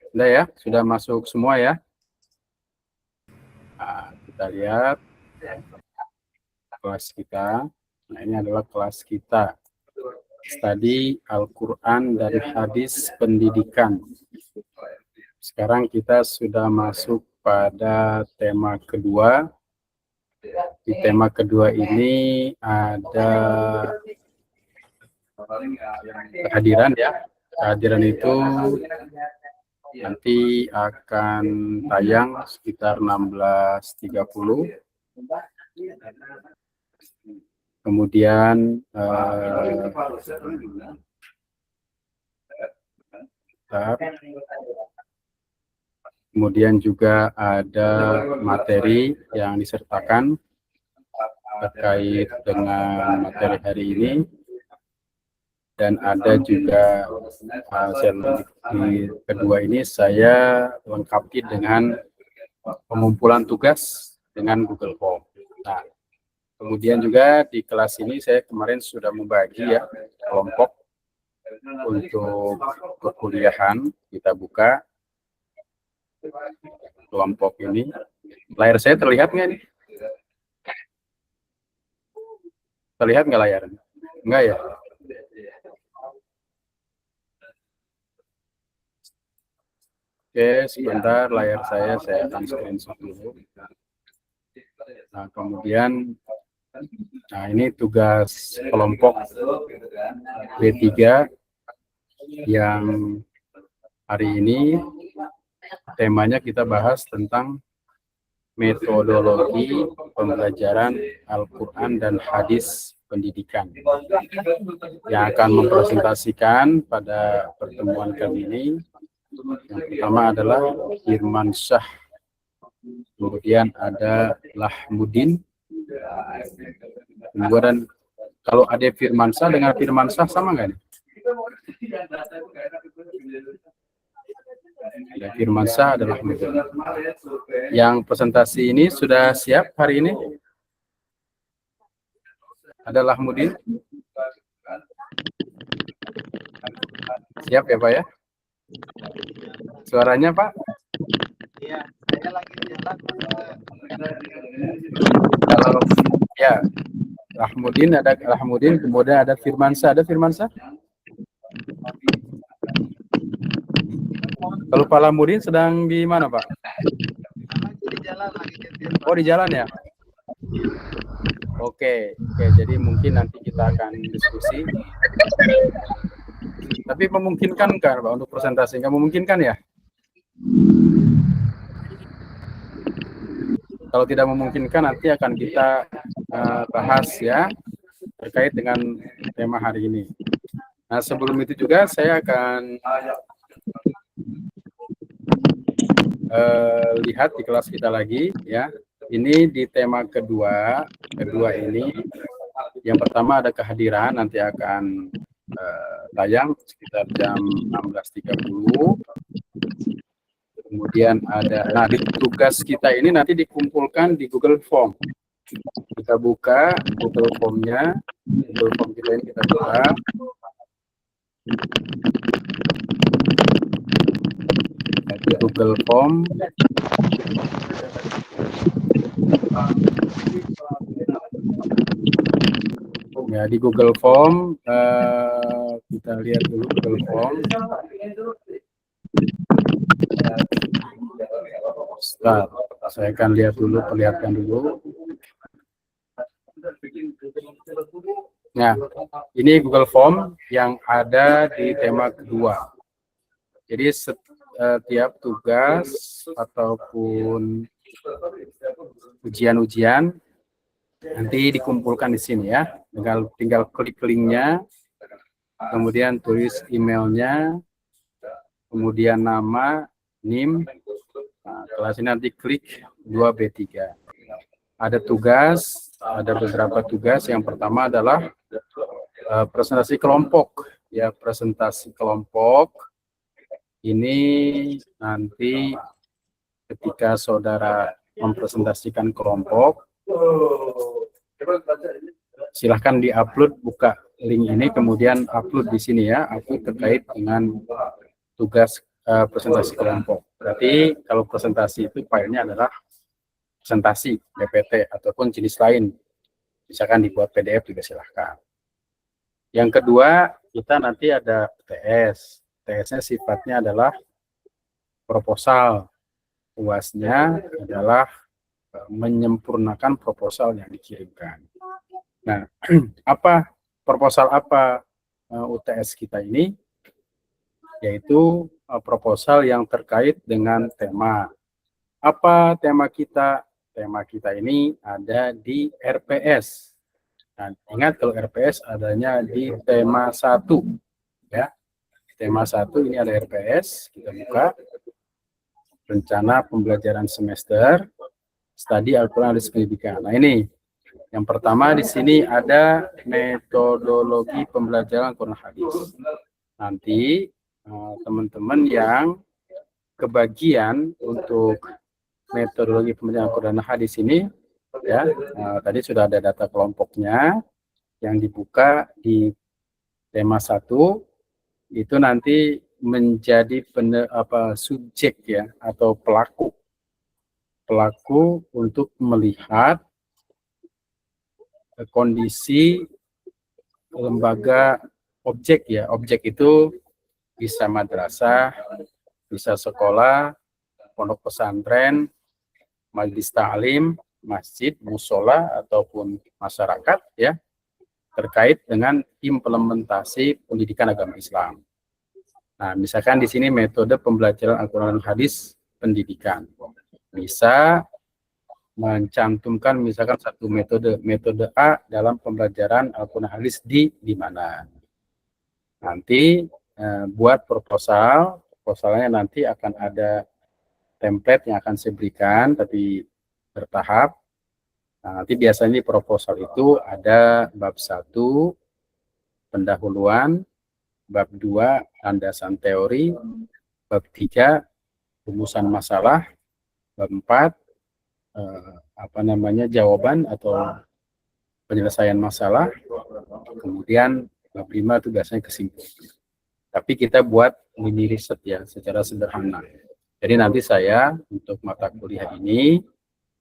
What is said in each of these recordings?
Sudah ya? Sudah masuk semua ya? Nah, kita lihat kelas kita. Nah, ini adalah kelas kita. Studi Al-Quran dan Hadis Pendidikan. Sekarang kita sudah masuk pada tema kedua. Di tema kedua ini ada kehadiran ya. Kehadiran itu nanti akan tayang sekitar 16.30. Kemudian juga ada materi yang disertakan terkait dengan materi hari ini, dan ada juga di kedua ini saya lengkapi dengan pengumpulan tugas dengan Google Form. Nah, kemudian juga di kelas ini saya kemarin sudah membagi ya kelompok untuk perkuliahan. Kita buka kelompok ini. Layar saya terlihat nggak nih? Terlihat nggak layarnya? Enggak ya? Oke, sebentar layar saya akan screenshot dulu. Nah, kemudian ini tugas kelompok B3 yang hari ini temanya kita bahas tentang metodologi pembelajaran Al-Quran dan Hadis Pendidikan. Yang akan mempresentasikan pada pertemuan kali ini, yang pertama adalah Firmansyah, kemudian ada Lahmudin, kemudian kalau ada Firmansyah dengan Firmansyah sama nggak nih? Ada Firmansyah, adalah Lahmudin. Yang presentasi ini sudah siap hari ini? Ada Lahmudin? Siap ya Pak ya? Suaranya Pak? Iya, saya lagi jalan. Kalau ya, Lahmudin, ada Lahmudin, kemudian ada Firmansyah. Ada Firmansyah? Kalau Pak Lahmudin sedang di mana Pak? Di jalan lagi. Oh, di jalan ya? Oke, jadi mungkin nanti kita akan diskusi. Tapi memungkinkan kan Pak untuk presentasi? Nggak memungkinkan ya? Kalau tidak memungkinkan nanti akan kita bahas ya terkait dengan tema hari ini. Nah, sebelum itu juga saya akan lihat di kelas kita lagi ya. Ini di tema kedua ini. Yang pertama ada kehadiran, nanti akan tayang sekitar jam 16.30. Kemudian ada, di tugas kita ini nanti dikumpulkan di Google Form. Kita buka Google Form-nya. Google Form kita ini kita buka. Di Google Form. Ya, di Google Form kita lihat dulu Google Form. Start. Saya akan perlihatkan dulu. Nah, ini Google Form yang ada di tema kedua. Jadi setiap tugas ataupun ujian-ujian nanti dikumpulkan di sini ya. Tinggal klik linknya, kemudian tulis emailnya, kemudian nama, NIM. Nah, kelas ini nanti klik 2B3. Ada beberapa tugas. Yang pertama adalah presentasi kelompok. Ya, presentasi kelompok ini nanti ketika saudara mempresentasikan kelompok, silahkan diupload, buka link ini, kemudian upload di sini ya, upload terkait dengan tugas presentasi kelompok. Berarti kalau presentasi itu filenya adalah presentasi PPT ataupun jenis lain. Misalkan dibuat PDF juga silahkan. Yang kedua, kita nanti ada TS. TS-nya sifatnya adalah proposal. Tugasnya adalah menyempurnakan proposal yang dikirimkan. Nah, apa proposal apa UTS kita ini? Yaitu proposal yang terkait dengan tema. Apa tema kita? Tema kita ini ada di RPS. Nah, ingat kalau RPS adanya di tema 1. Ya. Tema 1 ini ada RPS, kita buka. Rencana pembelajaran semester Studi Al-Quran Hadis Pendidikan. Nah, ini yang pertama di sini ada metodologi pembelajaran Al-Quran Hadis. Nanti teman-teman yang kebagian untuk metodologi pembelajaran Al-Quran Hadis ini, ya, tadi sudah ada data kelompoknya yang dibuka di tema 1, itu nanti menjadi subjek ya atau pelaku untuk melihat kondisi lembaga objek ya. Objek itu bisa madrasah, bisa sekolah, pondok pesantren, majelis ta'lim, masjid, musola ataupun masyarakat ya, terkait dengan implementasi pendidikan agama Islam. Nah, misalkan di sini metode pembelajaran Al-Quran Hadis pendidikan. Bisa mencantumkan misalkan satu metode A dalam pembelajaran Al-Quran Hadis di mana. Nanti buat proposalnya nanti akan ada template yang akan saya berikan, tapi bertahap. Nah, nanti biasanya di proposal itu ada bab 1, pendahuluan, bab 2, landasan teori, bab 3, rumusan masalah, bab 4, jawaban atau penyelesaian masalah, kemudian bab 5 itu biasanya kesimpulan. Tapi kita buat mini riset ya secara sederhana. Jadi nanti saya untuk mata kuliah ini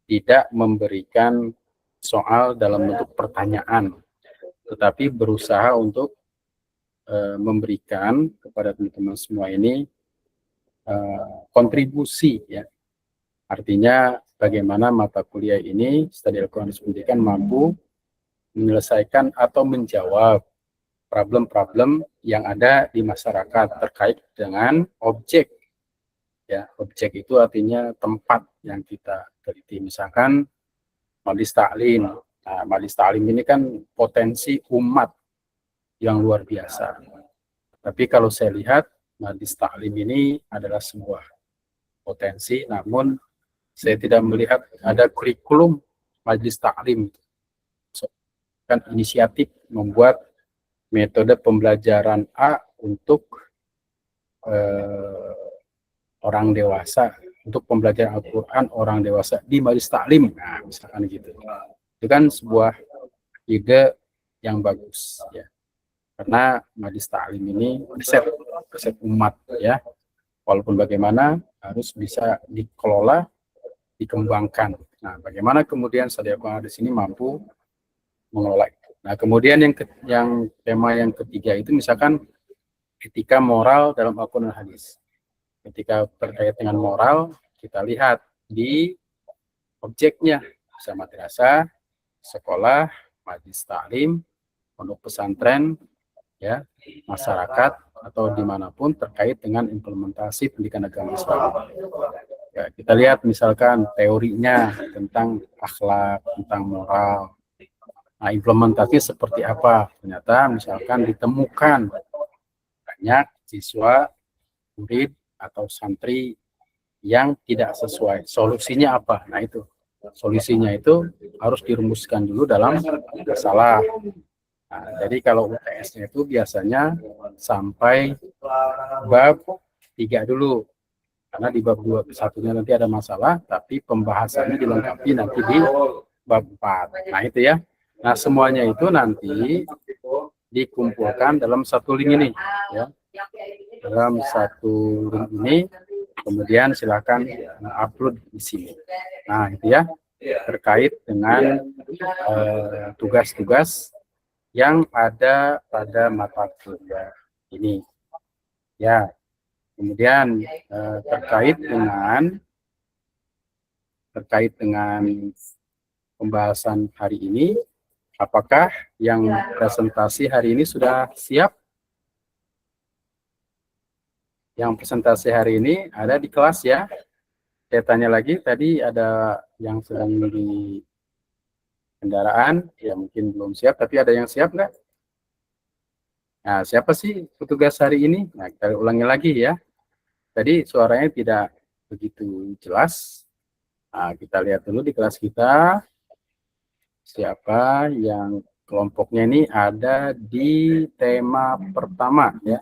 tidak memberikan soal dalam bentuk pertanyaan, tetapi berusaha untuk memberikan kepada teman-teman semua ini kontribusi ya. Artinya bagaimana mata kuliah ini Studi Al-Quran Hadis Pendidikan mampu menyelesaikan atau menjawab problem-problem yang ada di masyarakat terkait dengan objek. Ya, objek itu artinya tempat yang kita teliti. Misalkan majelis ta'lim. Nah, majelis ta'lim ini kan potensi umat yang luar biasa. Tapi kalau saya lihat majelis ta'lim ini adalah sebuah potensi, namun saya tidak melihat ada kurikulum majelis ta'lim. Kan inisiatif membuat metode pembelajaran A untuk orang dewasa, untuk pembelajaran Al-Quran orang dewasa di majelis ta'lim. Nah, misalkan gitu. Itu kan sebuah ide yang bagus ya. Karena majelis ta'lim ini riset umat ya. Walaupun bagaimana harus bisa dikelola, dikembangkan. Nah, bagaimana kemudian Studi Al-Quran Hadis ini mampu mengelola itu. Nah, kemudian yang tema yang ketiga itu misalkan etika moral dalam Al-Quran Hadis. Ketika terkait dengan moral, kita lihat di objeknya, bisa madrasah, sekolah, majelis ta'lim, pondok pesantren, ya, masyarakat atau dimanapun terkait dengan implementasi pendidikan agama Islam. Ya, kita lihat misalkan teorinya tentang akhlak, tentang moral. Nah, implementasi seperti apa? Ternyata misalkan ditemukan banyak siswa, murid atau santri yang tidak sesuai. Solusinya apa? Nah, itu. Solusinya itu harus dirumuskan dulu dalam masalah. Nah, jadi kalau UTS-nya itu biasanya sampai bab 3 dulu. Karena di bab 1-nya nanti ada masalah, tapi pembahasannya dilengkapi nanti di bab 4. Nah, itu ya. Nah, semuanya itu nanti dikumpulkan dalam satu link ini. Ya. dalam satu room ini, kemudian silakan upload di sini. Nah, itu ya, terkait dengan tugas-tugas yang ada pada mata kuliah ini. Ya, kemudian terkait dengan pembahasan hari ini, apakah yang presentasi hari ini sudah siap? Yang presentasi hari ini ada di kelas ya. Saya tanya lagi, tadi ada yang sedang di kendaraan, ya mungkin belum siap, tapi ada yang siap nggak? Nah, siapa sih petugas hari ini? Nah, kita ulangi lagi ya. Tadi suaranya tidak begitu jelas. Nah, kita lihat dulu di kelas kita, siapa yang kelompoknya ini ada di tema pertama ya.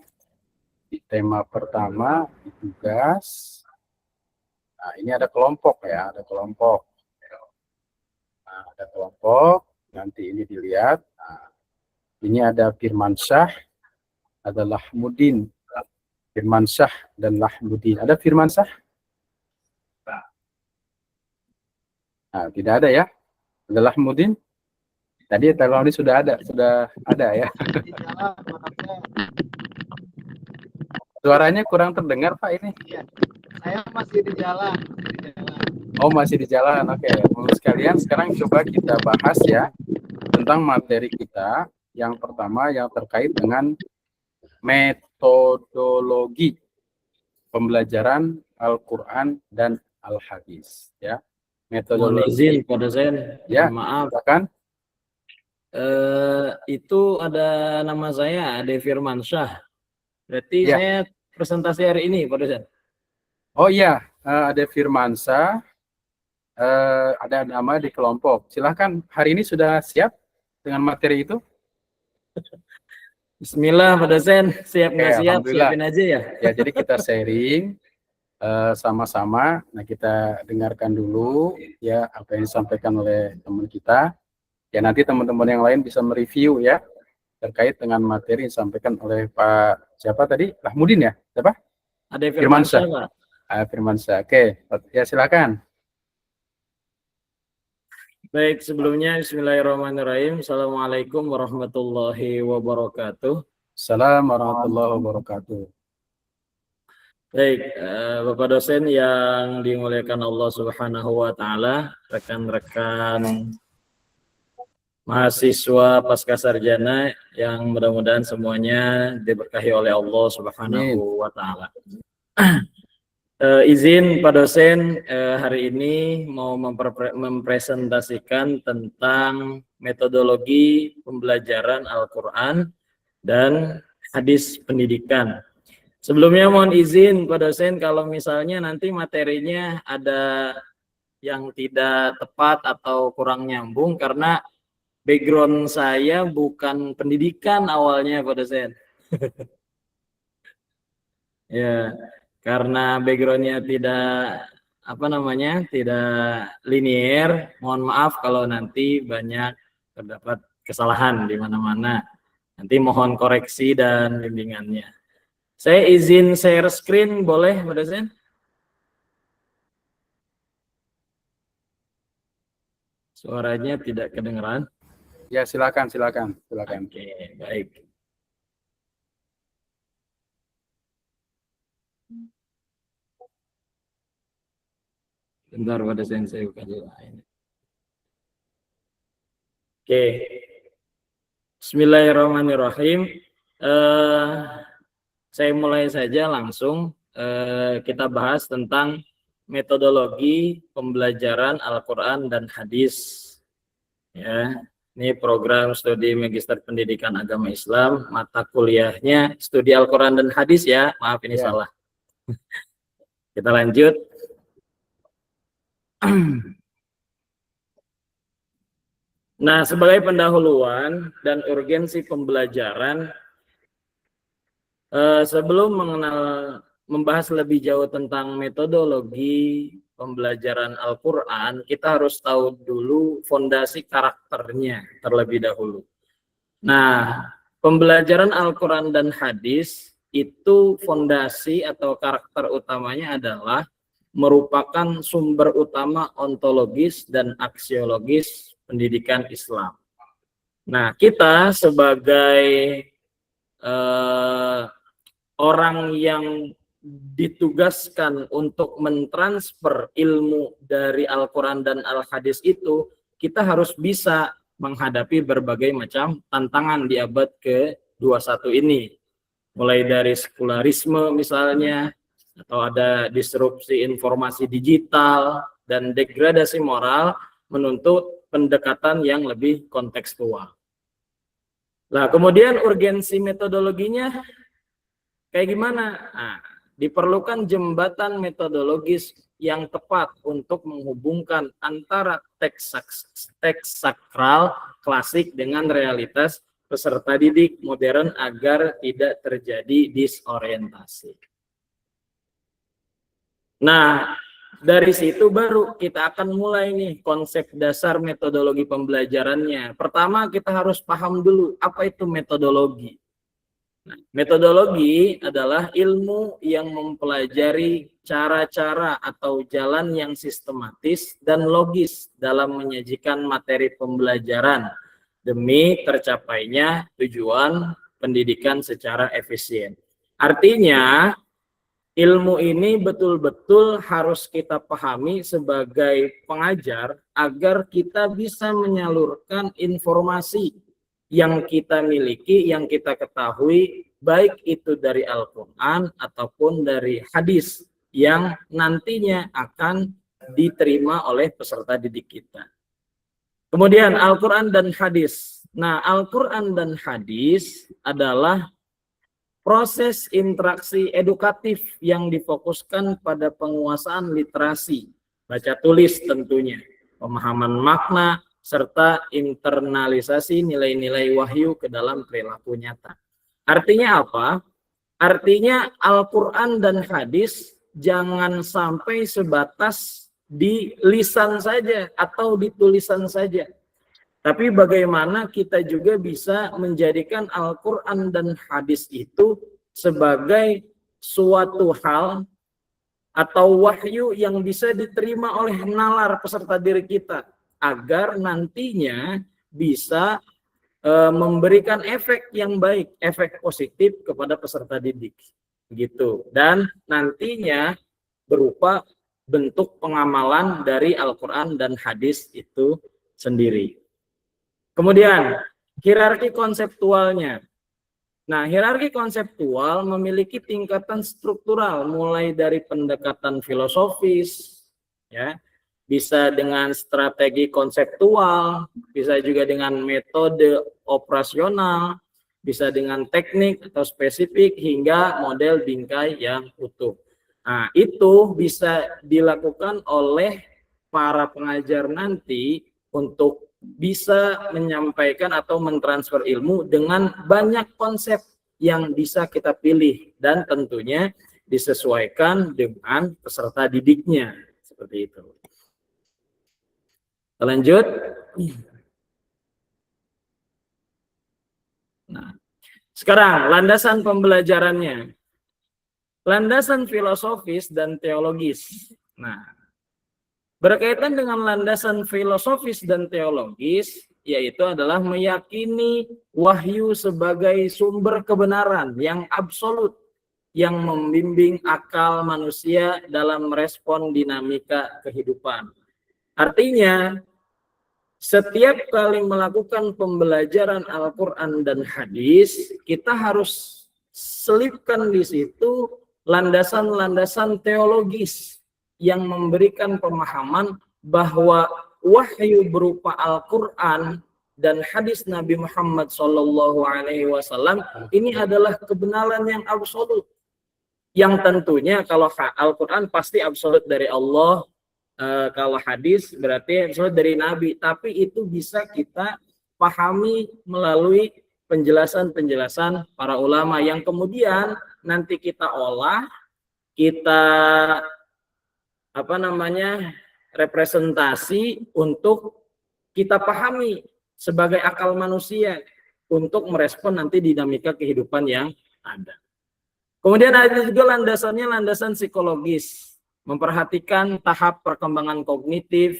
Di tema pertama, di tugas. Nah, ini ada kelompok ya, ada kelompok. Nah, ada kelompok, nanti ini dilihat. Nah, ini ada Firmansyah, ada Lahmudin. Firmansyah dan Lahmudin. Ada Firmansyah? Nah, tidak ada ya. Ada Lahmudin? Tadi ini sudah ada ya. Di jalan, makanya. Suaranya kurang terdengar Pak ini. Iya, saya masih di jalan. Oh, masih di jalan. Oke, Bapak sekalian, sekarang coba kita bahas ya tentang materi kita. Yang pertama yang terkait dengan metodologi pembelajaran Al-Quran dan Al-Hadis ya. Mohon izin pada saya, ya, maaf. Silakan. Itu ada nama saya Ade Firmansyah. Berarti ya, saya presentasi hari ini, Pak dosen. Oh iya, ada Firmansyah, ada nama di kelompok. Silahkan, hari ini sudah siap dengan materi itu? Bismillah, Pak dosen. Siap nggak siap, siapin aja ya. Ya, jadi kita sharing sama-sama. Nah, kita dengarkan dulu ya apa yang disampaikan oleh teman kita. Ya, nanti teman-teman yang lain bisa mereview ya terkait dengan materi yang disampaikan oleh Pak siapa tadi? Lahmudin ya? Siapa? Ada Firmansyah, Pak. Firmansyah. Oke, ya silakan. Baik, sebelumnya bismillahirrahmanirrahim. Assalamualaikum warahmatullahi wabarakatuh. Assalamualaikum warahmatullahi wabarakatuh. Baik, Bapak dosen yang dimuliakan Allah Subhanahu wa taala, rekan-rekan mahasiswa pasca sarjana yang mudah-mudahan semuanya diberkahi oleh Allah Subhanahu wa taala. Izin Pak dosen, hari ini mau mempresentasikan tentang metodologi pembelajaran Al-Quran dan hadis pendidikan. Sebelumnya mohon izin Pak dosen kalau misalnya nanti materinya ada yang tidak tepat atau kurang nyambung karena background saya bukan pendidikan awalnya Pak dosen. Ya, karena backgroundnya tidak tidak linier, mohon maaf kalau nanti banyak terdapat kesalahan di mana-mana. Nanti mohon koreksi dan bimbingannya. Saya izin share screen, boleh Pak dosen? Suaranya tidak kedengeran. Ya, silakan. Oke, baik. Bentar pada saya buka dulu. Oke. Bismillahirrahmanirrahim. Saya mulai saja langsung. Kita bahas tentang metodologi pembelajaran Al-Quran dan hadis. Ya, ini program studi Magister Pendidikan Agama Islam, mata kuliahnya studi Al-Quran dan hadis ya. Maaf ini salah. Kita lanjut. Nah, sebagai pendahuluan dan urgensi pembelajaran, sebelum membahas lebih jauh tentang metodologi pembelajaran Al-Quran, kita harus tahu dulu fondasi karakternya terlebih dahulu. Nah, pembelajaran Al-Quran dan hadis itu fondasi atau karakter utamanya adalah merupakan sumber utama ontologis dan aksiologis pendidikan Islam. Nah, kita sebagai orang yang ditugaskan untuk mentransfer ilmu dari Al-Quran dan Al-Hadis itu, kita harus bisa menghadapi berbagai macam tantangan di abad ke-21 ini. Mulai dari sekularisme misalnya, atau ada disrupsi informasi digital, dan degradasi moral menuntut pendekatan yang lebih kontekstual. Nah, kemudian urgensi metodologinya kayak gimana? Nah, diperlukan jembatan metodologis yang tepat untuk menghubungkan antara teks sakral klasik dengan realitas peserta didik modern agar tidak terjadi disorientasi. Nah, dari situ baru kita akan mulai nih konsep dasar metodologi pembelajarannya. Pertama, kita harus paham dulu apa itu metodologi. Nah, metodologi adalah ilmu yang mempelajari cara-cara atau jalan yang sistematis dan logis dalam menyajikan materi pembelajaran demi tercapainya tujuan pendidikan secara efisien. Artinya, ilmu ini betul-betul harus kita pahami sebagai pengajar agar kita bisa menyalurkan informasi yang kita miliki, yang kita ketahui, baik itu dari Al-Quran ataupun dari hadis yang nantinya akan diterima oleh peserta didik kita. Kemudian Al-Quran dan hadis. Nah, Al-Quran dan hadis adalah proses interaksi edukatif yang difokuskan pada penguasaan literasi, baca tulis tentunya, pemahaman makna, serta internalisasi nilai-nilai wahyu ke dalam perilaku nyata. Artinya apa? Artinya Al-Quran dan hadis jangan sampai sebatas di lisan saja atau di tulisan saja. Tapi bagaimana kita juga bisa menjadikan Al-Quran dan hadis itu sebagai suatu hal atau wahyu yang bisa diterima oleh nalar peserta diri kita, agar nantinya bisa memberikan efek yang baik, efek positif kepada peserta didik. Gitu. Dan nantinya berupa bentuk pengamalan dari Al-Quran dan hadis itu sendiri. Kemudian, hierarki konseptualnya. Nah, hierarki konseptual memiliki tingkatan struktural, mulai dari pendekatan filosofis, ya, bisa dengan strategi konseptual, bisa juga dengan metode operasional, bisa dengan teknik atau spesifik, hingga model bingkai yang utuh. Nah, itu bisa dilakukan oleh para pengajar nanti untuk bisa menyampaikan atau mentransfer ilmu dengan banyak konsep yang bisa kita pilih dan tentunya disesuaikan dengan peserta didiknya, seperti itu. Lanjut. Nah, sekarang landasan pembelajarannya. Landasan filosofis dan teologis. Nah, berkaitan dengan landasan filosofis dan teologis, yaitu adalah meyakini wahyu sebagai sumber kebenaran yang absolut, yang membimbing akal manusia dalam merespon dinamika kehidupan. Artinya, setiap kali melakukan pembelajaran Al-Quran dan hadis, kita harus selipkan di situ landasan-landasan teologis yang memberikan pemahaman bahwa wahyu berupa Al-Quran dan hadis Nabi Muhammad SAW ini adalah kebenaran yang absolut. Yang tentunya kalau Al-Quran pasti absolut dari Allah, kalau hadis berarti absolut dari Nabi. Tapi itu bisa kita pahami melalui penjelasan-penjelasan para ulama yang kemudian nanti kita olah, kita representasi untuk kita pahami sebagai akal manusia untuk merespon nanti dinamika kehidupan yang ada. Kemudian ada juga landasannya landasan psikologis, memperhatikan tahap perkembangan kognitif,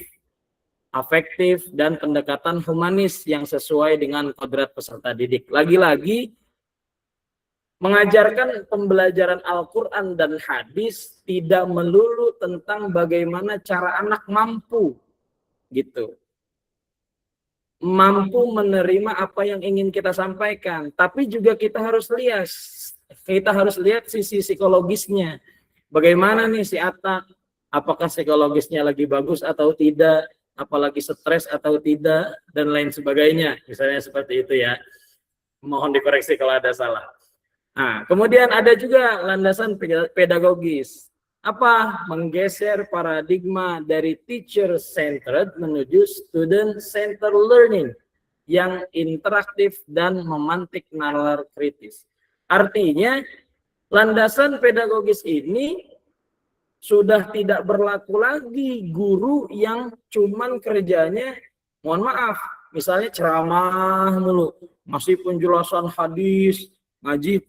afektif, dan pendekatan humanis yang sesuai dengan kodrat peserta didik. Lagi-lagi, mengajarkan pembelajaran Al-Quran dan hadis tidak melulu tentang bagaimana cara anak mampu, gitu. Mampu menerima apa yang ingin kita sampaikan, tapi juga kita harus lihat sisi psikologisnya. Bagaimana nih si Atta, apakah psikologisnya lagi bagus atau tidak, apalagi stres atau tidak, dan lain sebagainya. Misalnya seperti itu ya. Mohon dikoreksi kalau ada salah. Nah, kemudian ada juga landasan pedagogis. Apa? Menggeser paradigma dari teacher-centered menuju student-centered learning yang interaktif dan memantik nalar kritis. Artinya, landasan pedagogis ini sudah tidak berlaku lagi guru yang cuman kerjanya, mohon maaf, misalnya ceramah mulu, masih penjelasan hadis,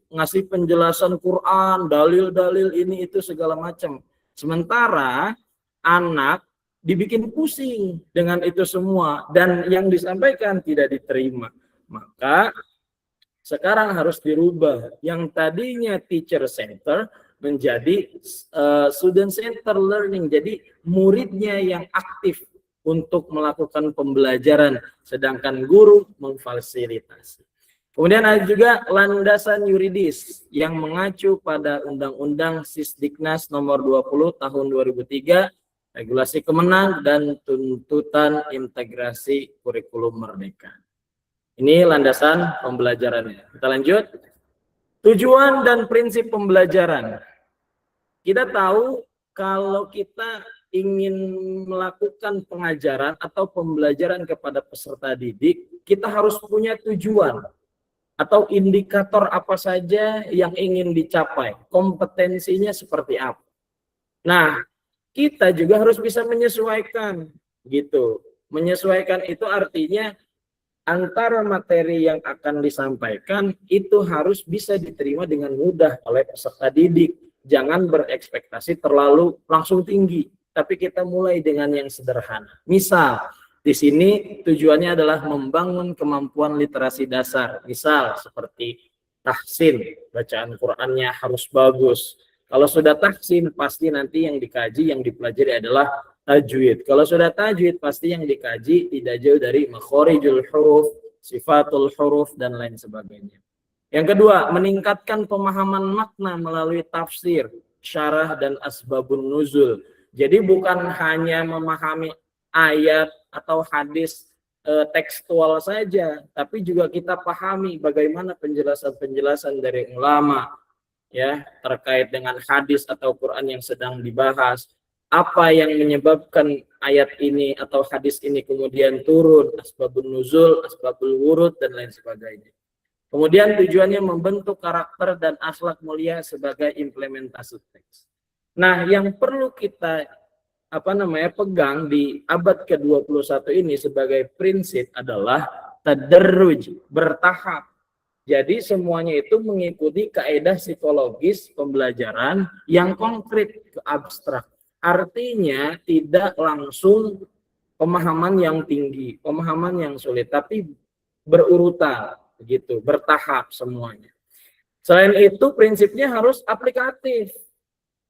ngasih penjelasan Quran, dalil-dalil ini itu segala macam. Sementara anak dibikin pusing dengan itu semua dan yang disampaikan tidak diterima. Maka sekarang harus dirubah. Yang tadinya teacher center menjadi student center learning. Jadi muridnya yang aktif untuk melakukan pembelajaran, sedangkan guru memfasilitasi. Kemudian ada juga landasan yuridis yang mengacu pada Undang-Undang Sisdiknas nomor 20 tahun 2003, Regulasi Kemenang dan Tuntutan Integrasi Kurikulum Merdeka. Ini landasan pembelajarannya. Kita lanjut. Tujuan dan prinsip pembelajaran. Kita tahu kalau kita ingin melakukan pengajaran atau pembelajaran kepada peserta didik, kita harus punya tujuan atau indikator apa saja yang ingin dicapai, kompetensinya seperti apa. Nah, kita juga harus bisa menyesuaikan, gitu. Menyesuaikan itu artinya antara materi yang akan disampaikan itu harus bisa diterima dengan mudah oleh peserta didik. Jangan berekspektasi terlalu langsung tinggi, tapi kita mulai dengan yang sederhana. Misal, di sini tujuannya adalah membangun kemampuan literasi dasar. Misal seperti tahsin, bacaan Qur'annya harus bagus. Kalau sudah tahsin, pasti nanti yang dikaji, yang dipelajari adalah tajwid. Kalau sudah tajwid, pasti yang dikaji tidak jauh dari makhorijul huruf, sifatul huruf, dan lain sebagainya. Yang kedua, meningkatkan pemahaman makna melalui tafsir, syarah, dan asbabun nuzul. Jadi bukan hanya memahami ayat atau hadis tekstual saja, tapi juga kita pahami bagaimana penjelasan-penjelasan dari ulama ya terkait dengan hadis atau Quran yang sedang dibahas, apa yang menyebabkan ayat ini atau hadis ini kemudian turun, asbabun nuzul, asbabul wurud, dan lain sebagainya. Kemudian tujuannya membentuk karakter dan akhlak mulia sebagai implementasi teks. Nah, yang perlu kita pegang di abad ke-21 ini sebagai prinsip adalah tadarruj, bertahap. Jadi semuanya itu mengikuti kaidah psikologis pembelajaran yang konkret ke abstrak. Artinya tidak langsung pemahaman yang tinggi, pemahaman yang sulit, tapi berurutan, begitu, bertahap semuanya. Selain itu prinsipnya harus aplikatif.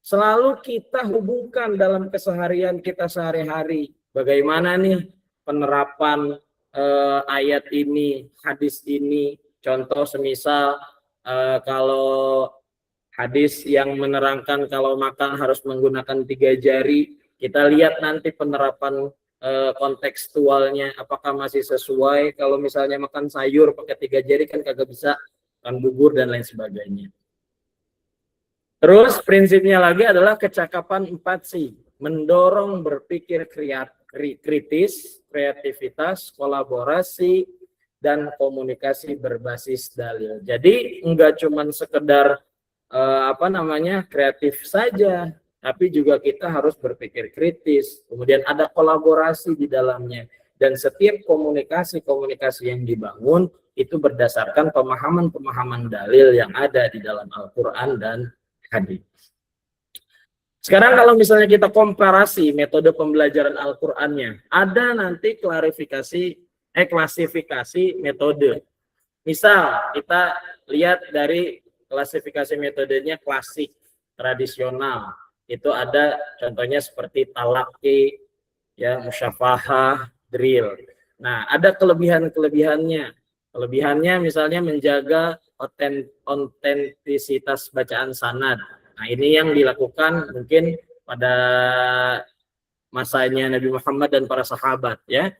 Selalu kita hubungkan dalam keseharian kita sehari-hari. Bagaimana nih penerapan ayat ini, hadis ini. Contoh semisal kalau hadis yang menerangkan kalau makan harus menggunakan 3 jari. Kita lihat nanti penerapan kontekstualnya. Apakah masih sesuai. Kalau misalnya makan sayur pakai 3 jari kan kagak bisa. Kan bubur dan lain sebagainya. Terus prinsipnya lagi adalah kecakapan 4C, mendorong berpikir kritis, kreativitas, kolaborasi, dan komunikasi berbasis dalil. Jadi enggak cuma sekedar kreatif saja, tapi juga kita harus berpikir kritis. Kemudian ada kolaborasi di dalamnya, dan setiap komunikasi yang dibangun itu berdasarkan pemahaman-pemahaman dalil yang ada di dalam Al-Quran dan hadis. Sekarang kalau misalnya kita komparasi metode pembelajaran Al-Qur'annya, ada nanti klasifikasi metode. Misal kita lihat dari klasifikasi metodenya klasik, tradisional. Itu ada contohnya seperti talaqi, ya, musyafahah, drill. Nah, ada kelebihannya. Kelebihannya misalnya menjaga otentisitas bacaan sanad. Nah, ini yang dilakukan mungkin pada masanya Nabi Muhammad dan para sahabat, ya.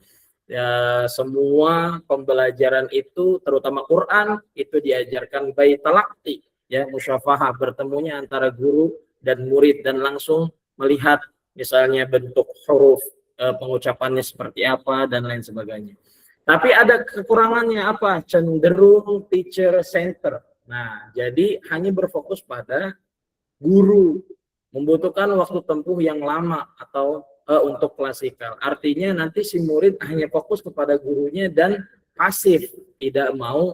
Ya, semua pembelajaran itu terutama Quran itu diajarkan by talaqi, ya, musyafahah, bertemunya antara guru dan murid dan langsung melihat misalnya bentuk huruf, pengucapannya seperti apa dan lain sebagainya. Tapi ada kekurangannya apa? Cenderung teacher center. Nah, jadi hanya berfokus pada guru, membutuhkan waktu tempuh yang lama atau untuk klasikal. Artinya nanti si murid hanya fokus kepada gurunya dan pasif, tidak mau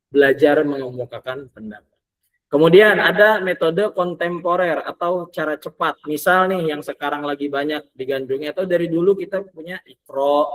belajar mengemukakan pendapat. Kemudian ada metode kontemporer atau cara cepat. Misal nih yang sekarang lagi banyak digandrungi, atau dari dulu kita punya Iqra,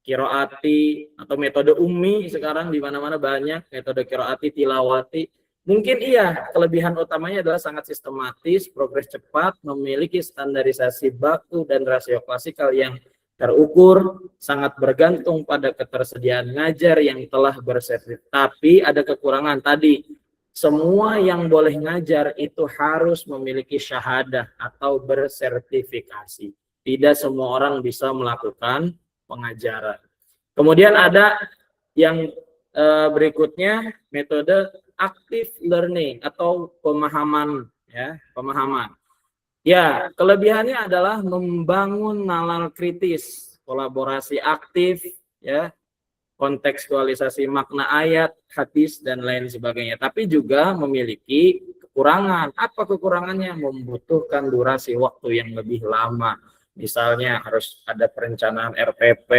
Qiraati, atau metode ummi sekarang di mana-mana banyak metode Qiraati, tilawati. Mungkin iya, kelebihan utamanya adalah sangat sistematis, progres cepat, memiliki standarisasi baku dan rasio klasikal yang terukur, sangat bergantung pada ketersediaan ngajar yang telah bersertifikat. Tapi ada kekurangan tadi, semua yang boleh ngajar itu harus memiliki syahadah atau bersertifikasi. Tidak semua orang bisa melakukan pengajaran. Kemudian ada yang berikutnya, metode active learning atau pemahaman, ya, pemahaman. Ya, kelebihannya adalah membangun nalar kritis, kolaborasi aktif, ya, kontekstualisasi makna ayat, hadis dan lain sebagainya. Tapi juga memiliki kekurangan. Apa kekurangannya? Membutuhkan durasi waktu yang lebih lama. Misalnya harus ada perencanaan RPP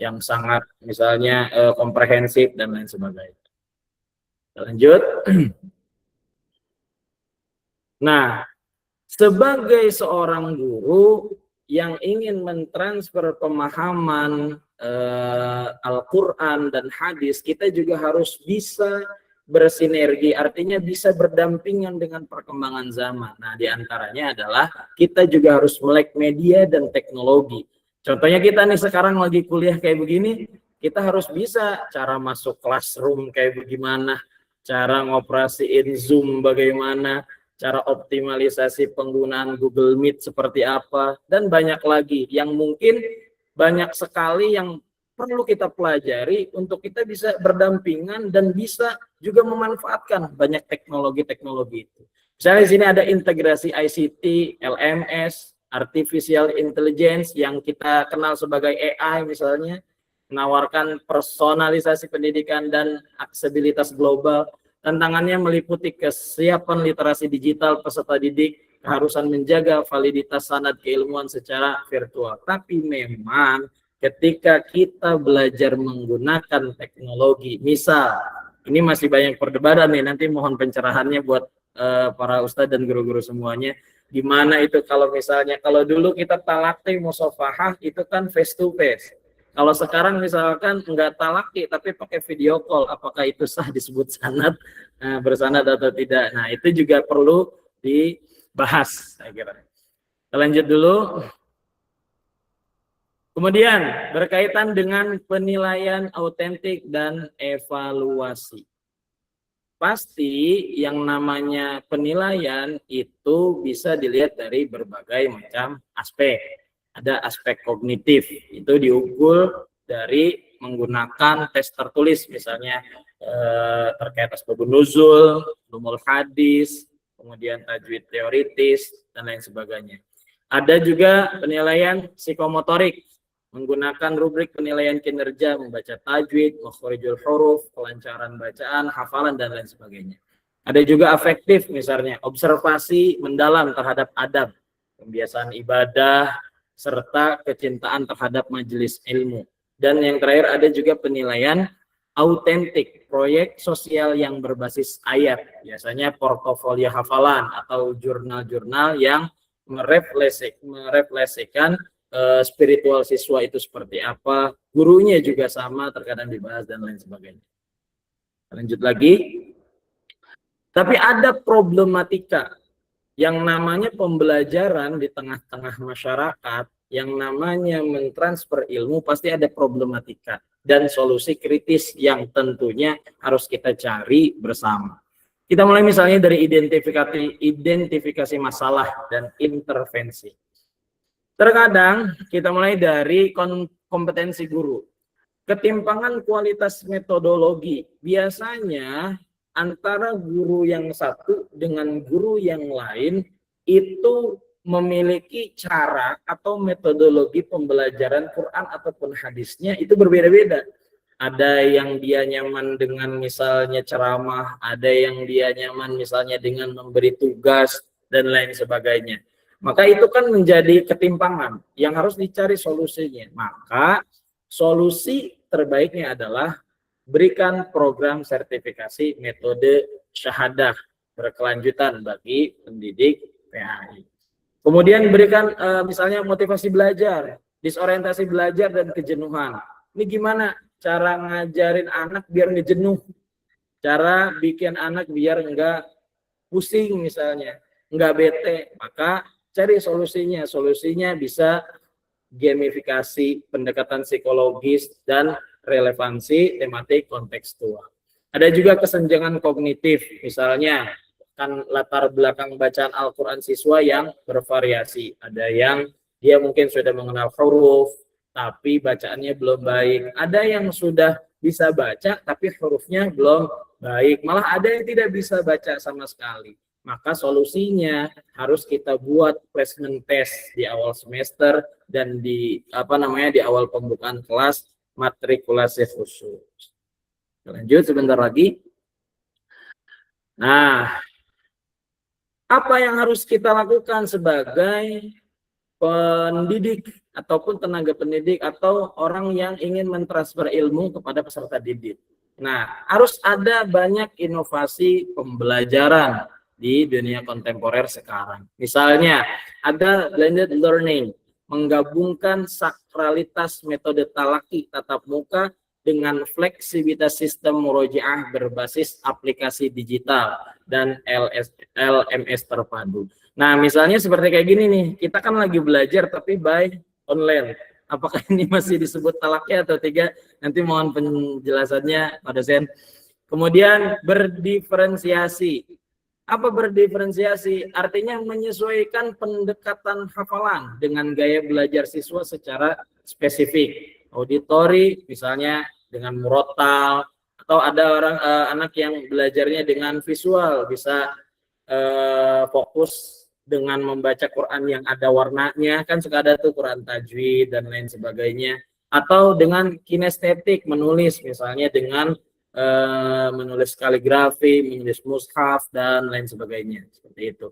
yang sangat misalnya komprehensif dan lain sebagainya. Lanjut. Nah, sebagai seorang guru yang ingin mentransfer pemahaman Al-Quran dan hadis, kita juga harus bisa bersinergi, artinya bisa berdampingan dengan perkembangan zaman. Nah, diantaranya adalah kita juga harus melek media dan teknologi. Contohnya kita nih sekarang lagi kuliah kayak begini, kita harus bisa cara masuk classroom kayak bagaimana, cara ngoperasiin Zoom bagaimana, cara optimalisasi penggunaan Google Meet seperti apa, dan banyak lagi yang mungkin banyak sekali yang perlu kita pelajari untuk kita bisa berdampingan dan bisa juga memanfaatkan banyak teknologi-teknologi itu. Misalnya di sini ada integrasi ICT, LMS, Artificial Intelligence yang kita kenal sebagai AI misalnya, menawarkan personalisasi pendidikan dan aksesibilitas global. Tantangannya meliputi kesiapan literasi digital peserta didik, keharusan menjaga validitas sanad keilmuan secara virtual. Tapi memang ketika kita belajar menggunakan teknologi, misal, ini masih banyak perdebatan nih, nanti mohon pencerahannya buat para ustadz dan guru-guru semuanya. Gimana itu kalau misalnya, kalau dulu kita talaqi musafahah itu kan face to face. Kalau sekarang misalkan enggak talaqi tapi pakai video call, apakah itu sah disebut sanad, bersanad atau tidak? Nah, itu juga perlu dibahas, saya kira. Kita lanjut dulu. Kemudian berkaitan dengan penilaian autentik dan evaluasi. Pasti yang namanya penilaian itu bisa dilihat dari berbagai macam aspek. Ada aspek kognitif, itu diukur dari menggunakan tes tertulis, misalnya terkait asbabun nuzul, ulumul hadis, kemudian tajwid teoritis, dan lain sebagainya. Ada juga penilaian psikomotorik, menggunakan rubrik penilaian kinerja, membaca tajwid, makhrijul huruf, kelancaran bacaan, hafalan, dan lain sebagainya. Ada juga afektif, misalnya observasi mendalam terhadap adab, kebiasaan ibadah, serta kecintaan terhadap majelis ilmu. Dan yang terakhir ada juga penilaian autentik, proyek sosial yang berbasis ayat, biasanya portofolio hafalan atau jurnal-jurnal yang merefleksikan spiritual siswa itu seperti apa, gurunya juga sama, terkadang dibahas dan lain sebagainya. Lanjut lagi. Tapi ada problematika yang namanya pembelajaran di tengah-tengah masyarakat, yang namanya mentransfer ilmu pasti ada problematika dan solusi kritis yang tentunya harus kita cari bersama. Kita mulai misalnya dari identifikasi masalah dan intervensi. Terkadang kita mulai dari kompetensi guru. Ketimpangan kualitas metodologi biasanya antara guru yang satu dengan guru yang lain itu memiliki cara atau metodologi pembelajaran Quran ataupun hadisnya itu berbeda-beda. Ada yang dia nyaman dengan misalnya ceramah, ada yang dia nyaman misalnya dengan memberi tugas dan lain sebagainya. Maka itu kan menjadi ketimpangan yang harus dicari solusinya. Maka solusi terbaiknya adalah berikan program sertifikasi metode syahadah berkelanjutan bagi pendidik PAI. Kemudian berikan misalnya motivasi belajar, disorientasi belajar dan kejenuhan. Ini gimana cara ngajarin anak biar nggak jenuh? Cara bikin anak biar nggak pusing misalnya, nggak bete. Maka cari solusinya. Solusinya bisa gamifikasi, pendekatan psikologis, dan relevansi tematik kontekstual. Ada juga kesenjangan kognitif, misalnya kan latar belakang bacaan Al-Quran siswa yang bervariasi. Ada yang dia mungkin sudah mengenal huruf, tapi bacaannya belum baik. Ada yang sudah bisa baca, tapi hurufnya belum baik. Malah ada yang tidak bisa baca sama sekali. Maka solusinya harus kita buat placement test di awal semester dan di di awal pembukaan kelas matrikulasi khusus. Lanjut sebentar lagi. Nah, apa yang harus kita lakukan sebagai pendidik ataupun tenaga pendidik atau orang yang ingin mentransfer ilmu kepada peserta didik? Nah, harus ada banyak inovasi pembelajaran di dunia kontemporer sekarang. Misalnya, ada blended learning, menggabungkan sakralitas metode talaki tatap muka dengan fleksibilitas sistem murojaah berbasis aplikasi digital dan LMS terpadu. Nah, misalnya seperti kayak gini nih, kita kan lagi belajar tapi by online. Apakah ini masih disebut talaki atau tidak? Nanti mohon penjelasannya Pak dosen. Kemudian berdiferensiasi. Apa berdiferensiasi? Artinya menyesuaikan pendekatan hafalan dengan gaya belajar siswa secara spesifik. Auditori misalnya dengan murotal, atau ada orang anak yang belajarnya dengan visual, bisa fokus dengan membaca Quran yang ada warnanya, kan suka ada tuh Quran tajwid dan lain sebagainya. Atau dengan kinestetik, menulis misalnya dengan menulis kaligrafi, menulis mushaf dan lain sebagainya, seperti itu.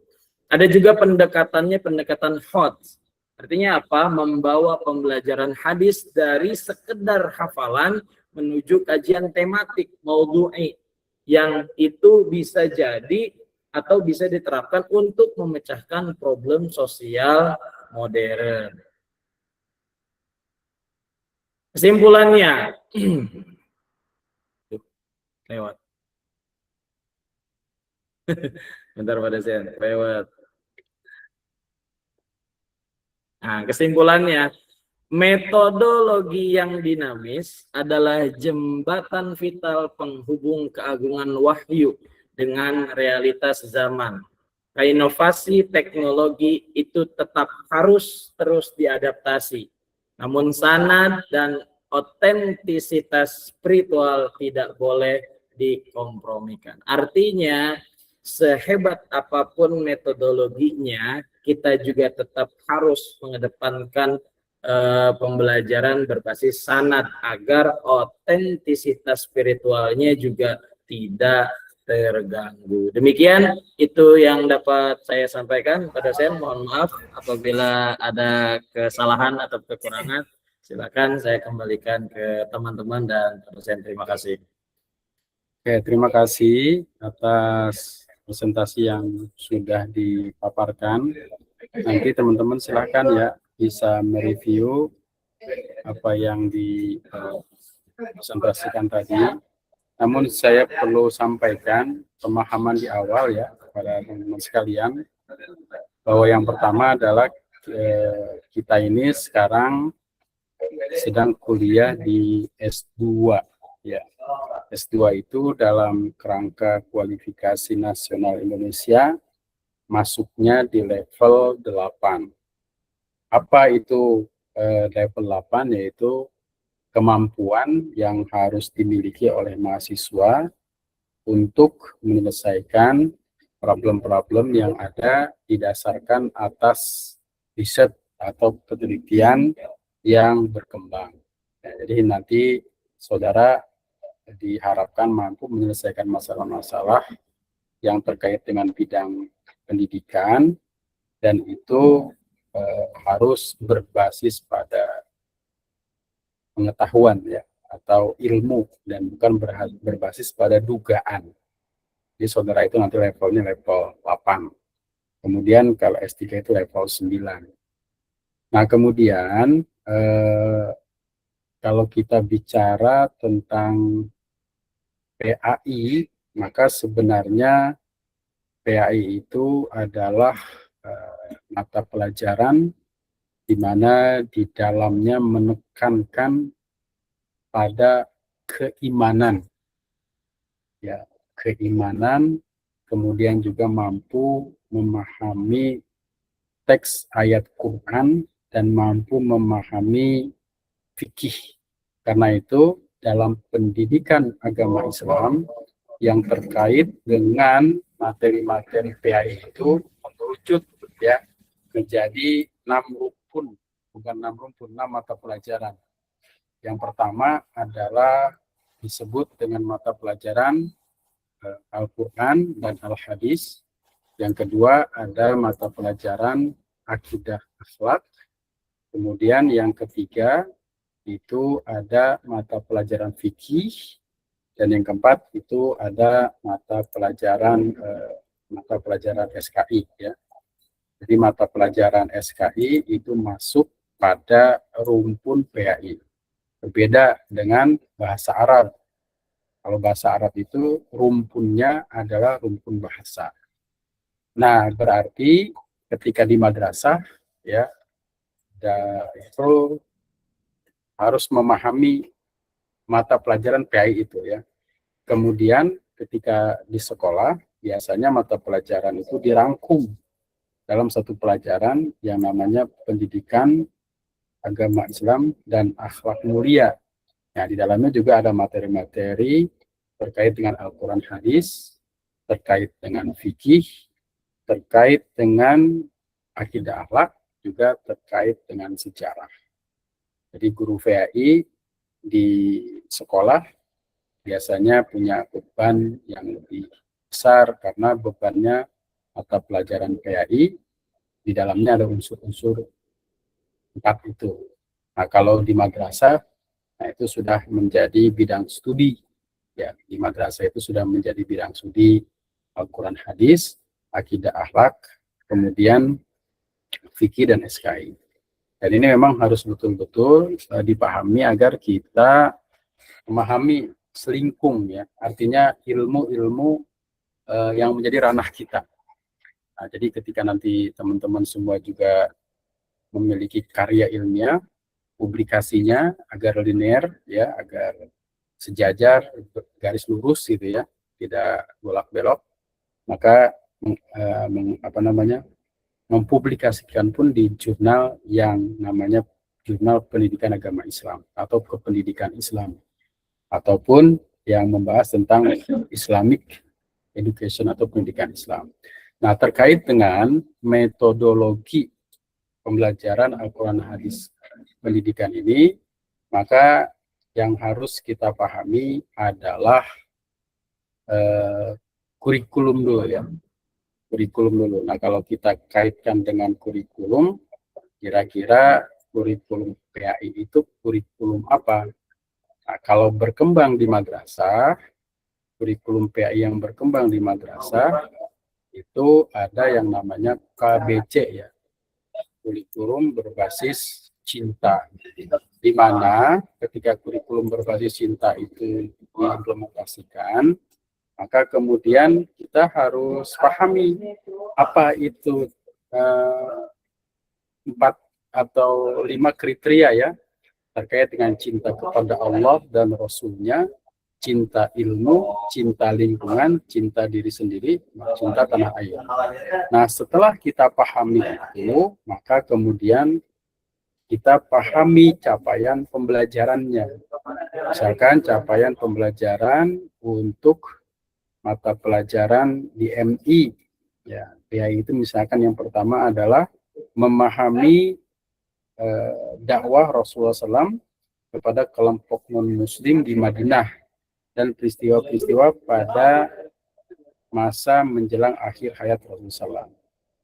Ada juga pendekatannya pendekatan hot. Artinya apa? Membawa pembelajaran hadis dari sekedar hafalan menuju kajian tematik maudhu'i yang itu bisa jadi atau bisa diterapkan untuk memecahkan problem sosial modern. Kesimpulannya, lewat. Bentar pada saya lewat. Nah, kesimpulannya, metodologi yang dinamis adalah jembatan vital penghubung keagungan wahyu dengan realitas zaman. Inovasi teknologi itu tetap harus terus diadaptasi. Namun sanad dan otentisitas spiritual tidak boleh dikompromikan. Artinya, sehebat apapun metodologinya, kita juga tetap harus mengedepankan pembelajaran berbasis sanad agar otentisitas spiritualnya juga tidak terganggu. Demikian itu yang dapat saya sampaikan pada saya. Mohon maaf apabila ada kesalahan atau kekurangan. Silakan saya kembalikan ke teman-teman dan dosen. Terima kasih. Oke, terima kasih atas presentasi yang sudah dipaparkan. Nanti teman-teman silakan ya bisa mereview apa yang dipresentasikan tadi. Namun saya perlu sampaikan pemahaman di awal ya kepada teman-teman sekalian, bahwa yang pertama adalah kita ini sekarang sedang kuliah di S2 ya. S2 itu dalam kerangka kualifikasi nasional Indonesia masuknya di level 8. Apa itu level 8? Yaitu kemampuan yang harus dimiliki oleh mahasiswa untuk menyelesaikan problem-problem yang ada didasarkan atas riset atau penelitian yang berkembang. Ya, jadi nanti saudara diharapkan mampu menyelesaikan masalah-masalah yang terkait dengan bidang pendidikan, dan itu harus berbasis pada pengetahuan ya atau ilmu, dan bukan berbasis pada dugaan. Jadi saudara itu nanti levelnya level 8. Kemudian kalau S3 itu level 9. Nah, kemudian kalau kita bicara tentang PAI, maka sebenarnya PAI itu adalah mata pelajaran di mana di dalamnya menekankan pada keimanan, ya, keimanan, kemudian juga mampu memahami teks ayat Quran dan mampu memahami fikih. Karena itu dalam pendidikan agama Islam yang terkait dengan materi-materi PAI itu mengerucut ya menjadi 6 rukun, bukan 6 rukun, 6 mata pelajaran. Yang pertama adalah disebut dengan mata pelajaran Al-Quran dan Al-Hadis. Yang kedua ada mata pelajaran akidah akhlak. Kemudian yang ketiga itu ada mata pelajaran fikih, dan yang keempat itu ada mata pelajaran SKI ya. Jadi mata pelajaran SKI itu masuk pada rumpun PAI. Berbeda dengan bahasa Arab. Kalau bahasa Arab itu rumpunnya adalah rumpun bahasa. Nah, berarti ketika di madrasah ya itu harus memahami mata pelajaran PAI itu ya. Kemudian ketika di sekolah biasanya mata pelajaran itu dirangkum dalam satu pelajaran yang namanya pendidikan agama Islam dan akhlak mulia. Nah, di dalamnya juga ada materi-materi terkait dengan Al-Quran hadis, terkait dengan fikih, terkait dengan akidah akhlak, juga terkait dengan sejarah. Jadi guru PAI di sekolah biasanya punya beban yang lebih besar karena bebannya mata pelajaran PAI di dalamnya ada unsur-unsur 4 itu. Nah, kalau di madrasah, nah itu sudah menjadi bidang studi. Ya, di madrasah itu sudah menjadi bidang studi Al-Quran hadis, akidah akhlak, kemudian fikih dan SKI. Dan ini memang harus betul-betul dipahami agar kita memahami selingkung ya, artinya ilmu-ilmu yang menjadi ranah kita. Nah, jadi ketika nanti teman-teman semua juga memiliki karya ilmiah, publikasinya agar linear ya, agar sejajar, garis lurus gitu ya, tidak bolak-belok, maka mempublikasikan pun di jurnal yang namanya Jurnal Pendidikan Agama Islam atau Kependidikan Islam, ataupun yang membahas tentang Islamic Education atau pendidikan Islam. Nah, terkait dengan metodologi pembelajaran Al-Quran hadis pendidikan ini, maka yang harus kita pahami adalah kurikulum dulu ya. Kurikulum dulu. Nah, kalau kita kaitkan dengan kurikulum, kira-kira kurikulum PAI itu kurikulum apa? Nah, kalau berkembang di madrasah, kurikulum PAI yang berkembang di madrasah itu ada yang namanya KBC ya, kurikulum berbasis cinta, di mana ketika kurikulum berbasis cinta itu diimplementasikan, maka kemudian kita harus pahami apa itu 4 atau 5 kriteria ya terkait dengan cinta kepada Allah dan Rasul-Nya, cinta ilmu, cinta lingkungan, cinta diri sendiri, cinta tanah air. Nah, setelah kita pahami itu, maka kemudian kita pahami capaian pembelajarannya. Misalkan capaian pembelajaran untuk mata pelajaran di MI. Ya, PAI itu misalkan yang pertama adalah memahami dakwah Rasulullah SAW kepada kelompok non-muslim di Madinah dan peristiwa-peristiwa pada masa menjelang akhir hayat Rasulullah SAW.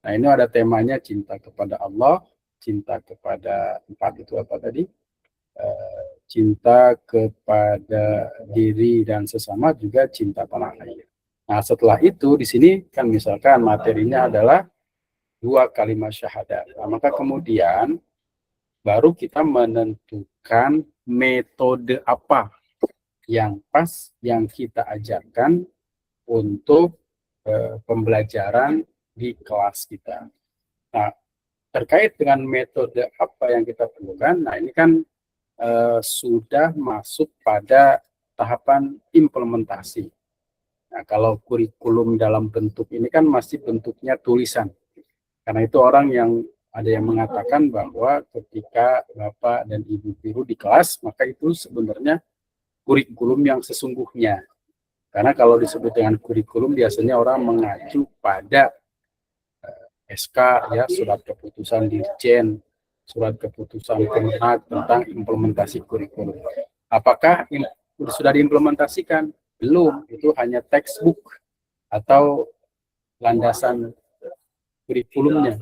Nah, ini ada temanya cinta kepada Allah, cinta kepada 4 itu apa tadi? Cinta kepada diri dan sesama, juga cinta tanah air. Nah, setelah itu di sini kan misalkan materinya adalah 2 kalimat syahadat. Nah, maka kemudian baru kita menentukan metode apa yang pas yang kita ajarkan untuk pembelajaran di kelas kita. Nah, terkait dengan metode apa yang kita perlukan, nah ini kan sudah masuk pada tahapan implementasi. Nah, kalau kurikulum dalam bentuk ini kan masih bentuknya tulisan. Karena itu orang yang ada yang mengatakan bahwa ketika Bapak dan Ibu guru di kelas, maka itu sebenarnya kurikulum yang sesungguhnya. Karena kalau disebut dengan kurikulum, biasanya orang mengacu pada SK, ya, surat keputusan Dirjen, surat keputusan Kemenag tentang implementasi kurikulum. Apakah sudah diimplementasikan? Belum, itu hanya textbook atau landasan kurikulumnya.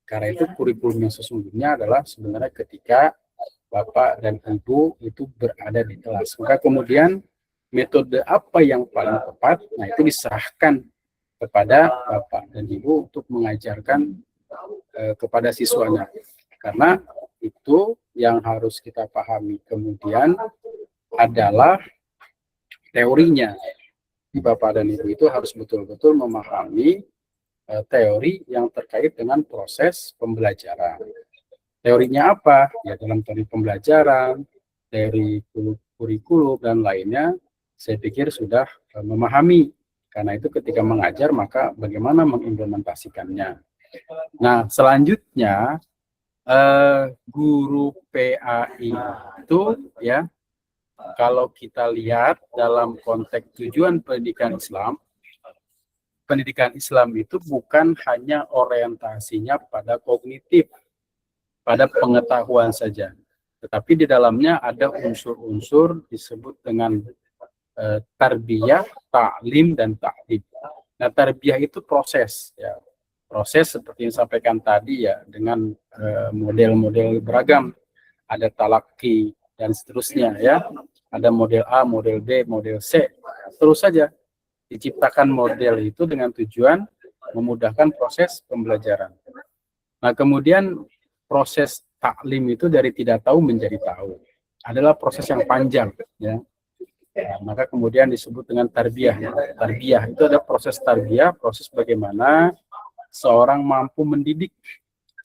Karena itu kurikulum yang sesungguhnya adalah sebenarnya ketika Bapak dan Ibu itu berada di kelas. Maka kemudian metode apa yang paling tepat, nah itu diserahkan kepada Bapak dan Ibu untuk mengajarkan kepada siswanya. Karena itu yang harus kita pahami kemudian adalah teorinya. Bapak dan Ibu itu harus betul-betul memahami teori yang terkait dengan proses pembelajaran. Teorinya apa? Ya, dalam teori pembelajaran, teori kurikulum, dan lainnya, saya pikir sudah memahami. Karena itu ketika mengajar, maka bagaimana mengimplementasikannya. Nah, selanjutnya, guru PAI itu, ya, kalau kita lihat dalam konteks tujuan pendidikan Islam itu bukan hanya orientasinya pada kognitif, pada pengetahuan saja, tetapi di dalamnya ada unsur-unsur disebut dengan tarbiyah, ta'lim, dan ta'dib. Nah, tarbiyah itu proses, ya, proses seperti yang sampaikan tadi ya, dengan model-model beragam, ada talaki dan seterusnya ya, ada model A, model B, model C, terus saja. Diciptakan model itu dengan tujuan memudahkan proses pembelajaran. Nah, kemudian proses taklim itu dari tidak tahu menjadi tahu. Adalah proses yang panjang, ya. Nah, maka kemudian disebut dengan tarbiyah. Tarbiyah itu ada proses tarbiyah, proses bagaimana seorang mampu mendidik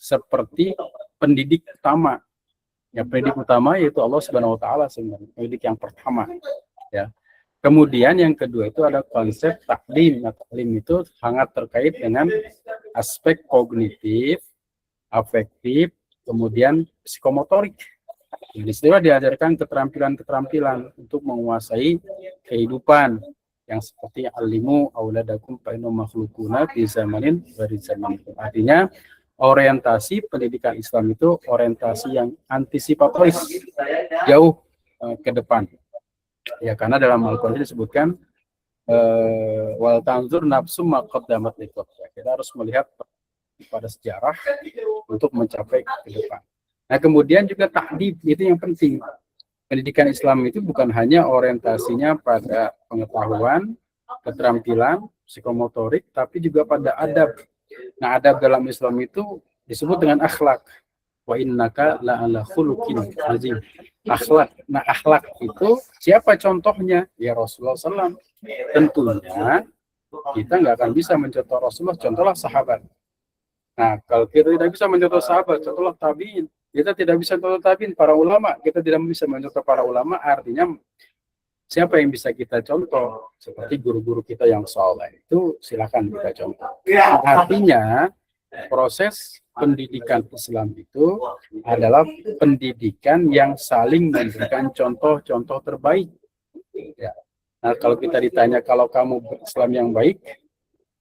seperti pendidik utama. Ya, pendidik utama yaitu Allah Subhanahu wa taala sebenarnya, pendidik yang pertama, ya. Kemudian yang kedua itu ada konsep taklim. Nah, taklim itu sangat terkait dengan aspek kognitif, afektif, kemudian psikomotorik. Di situ diajarkan keterampilan-keterampilan untuk menguasai kehidupan yang seperti alimu auladakum fa inna makhluquna fi zamanin bari zaman. Artinya orientasi pendidikan Islam itu orientasi yang antisipatoris, jauh ke depan. Ya, karena dalam Al-Quran disebutkan wal tanzur nafsum ma qaddamat liqad. Kita harus melihat pada sejarah untuk mencapai ke depan. Nah, kemudian juga ta'dib itu yang penting. Pendidikan Islam itu bukan hanya orientasinya pada pengetahuan, keterampilan psikomotorik, tapi juga pada adab. Nah, adab dalam Islam itu disebut dengan akhlak. Wa innaka la'ala khuluqin azim. Akhlak. Nah, akhlak itu siapa contohnya? Ya Rasulullah SAW. Tentunya kita nggak akan bisa mencontoh Rasulullah, contohlah sahabat. Nah, kalau kita tidak bisa mencontoh sahabat, contohlah tabiin. Kita tidak bisa mencontoh tabiin, para ulama. Kita tidak bisa mencontoh para ulama, artinya siapa yang bisa kita contoh? Seperti guru-guru kita yang soleh. Itu silakan kita contoh. Artinya, proses pendidikan Islam itu adalah pendidikan yang saling memberikan contoh-contoh terbaik. Ya. Nah, kalau kita ditanya, kalau kamu berislam yang baik,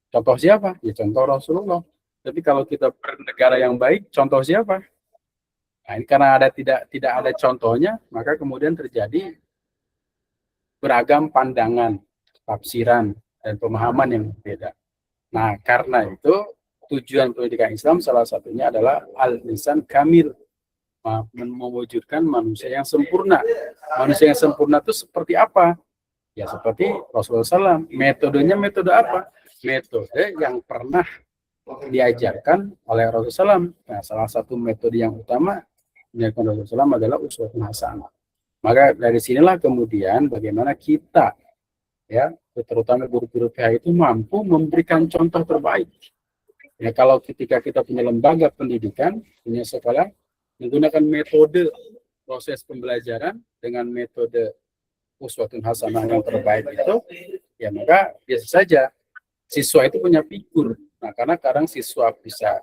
contoh siapa? Ya contoh Rasulullah. Tapi kalau kita bernegara yang baik, contoh siapa? Nah, ini karena tidak ada contohnya, maka kemudian terjadi beragam pandangan, tafsiran, dan pemahaman yang berbeda. Nah, karena itu tujuan pendidikan Islam salah satunya adalah al-insan kamil, mewujudkan manusia yang sempurna. Manusia yang sempurna itu seperti apa? Ya seperti Rasulullah SAW. Metodenya metode apa? Metode yang pernah diajarkan oleh Rasulullah SAW. Nah, salah satu metode yang utama diajarkan Rasulullah SAW adalah uswatun hasanah. Maka dari sinilah kemudian bagaimana kita, ya, terutama guru-guru PH itu mampu memberikan contoh terbaik. Ya, kalau ketika kita punya lembaga pendidikan, punya sekolah, menggunakan metode proses pembelajaran dengan metode uswatun hasanah yang terbaik itu, ya maka biasa saja siswa itu punya figur. Nah, karena kadang siswa bisa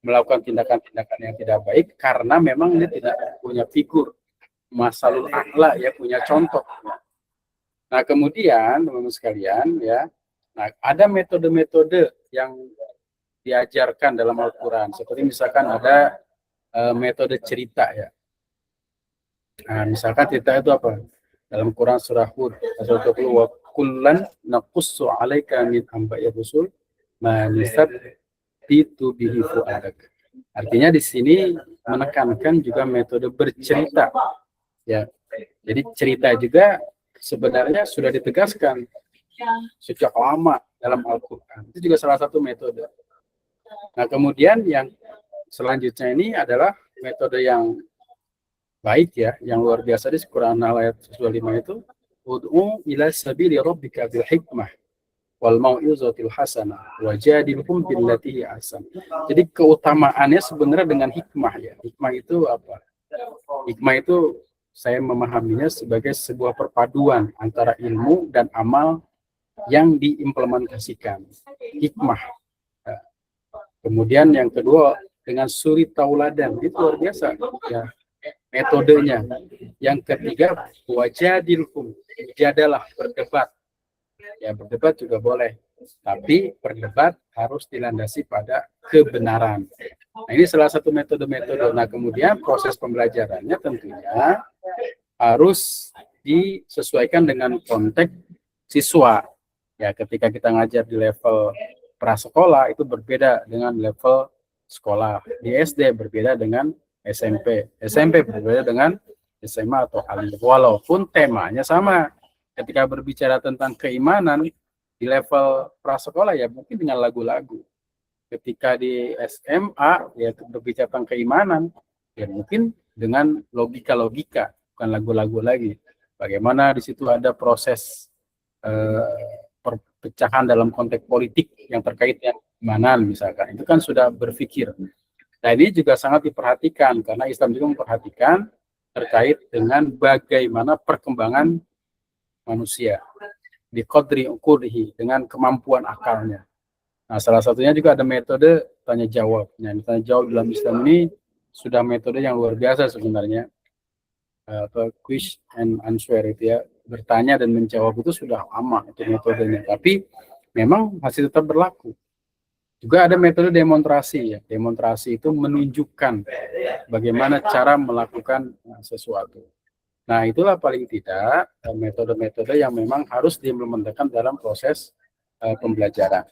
melakukan tindakan-tindakan yang tidak baik karena memang dia tidak punya figur, masalul a'la, ya, punya contoh. Nah, kemudian teman-teman sekalian, ya, nah, ada metode-metode yang diajarkan dalam Al-Quran. Seperti misalkan ada metode cerita, ya. Nah, misalkan cerita itu apa? Dalam Quran surah Hud, ayat 20, wa kullan naqussu 'alaika min anba'i rusul ma nisabbitu bihi fu'adak. Artinya di sini menekankan juga metode bercerita. Ya. Jadi cerita juga sebenarnya sudah ditegaskan sejak lama dalam Al-Quran. Itu juga salah satu metode. Nah, kemudian yang selanjutnya ini adalah metode yang baik, ya, yang luar biasa di Quran ayat 25 itu, ud'u ila sabili rabbika bil hikmah wal mau'izatil hasanah wajadilhum billati hi ahsan. Jadi keutamaannya sebenarnya dengan hikmah, ya. Hikmah itu apa? Hikmah itu saya memahaminya sebagai sebuah perpaduan antara ilmu dan amal yang diimplementasikan. Hikmah. Kemudian yang kedua dengan suri tauladan, itu luar biasa, ya, metodenya. Yang ketiga wajadilhum, jadalah, berdebat. Ya, berdebat juga boleh, tapi berdebat harus dilandasi pada kebenaran. Nah, ini salah satu metode-metode. Nah, kemudian proses pembelajarannya tentunya harus disesuaikan dengan konteks siswa. Ya, ketika kita ngajar di level prasekolah itu berbeda dengan level sekolah. Di SD berbeda dengan SMP. SMP berbeda dengan SMA atau aliyah. Walaupun temanya sama. Ketika berbicara tentang keimanan di level prasekolah, ya mungkin dengan lagu-lagu. Ketika di SMA, ya berbicara tentang keimanan, ya mungkin dengan logika-logika, bukan lagu-lagu lagi. Bagaimana di situ ada proses perpecahan dalam konteks politik yang terkait dengan keimanan misalkan, itu kan sudah berpikir. Nah, ini juga sangat diperhatikan karena Islam juga memperhatikan terkait dengan bagaimana perkembangan manusia di qadri uqurihi, dengan kemampuan akalnya. Nah, salah satunya juga ada metode tanya jawab. Nah, tanya jawab dalam Islam ini sudah metode yang luar biasa sebenarnya. Atau quiz and answer itu, ya, bertanya dan menjawab itu sudah lama itu metodenya, tapi memang masih tetap berlaku. Juga ada metode demonstrasi, ya. Demonstrasi itu menunjukkan bagaimana cara melakukan sesuatu. Nah, itulah paling tidak metode-metode yang memang harus diimplementasikan dalam proses pembelajaran.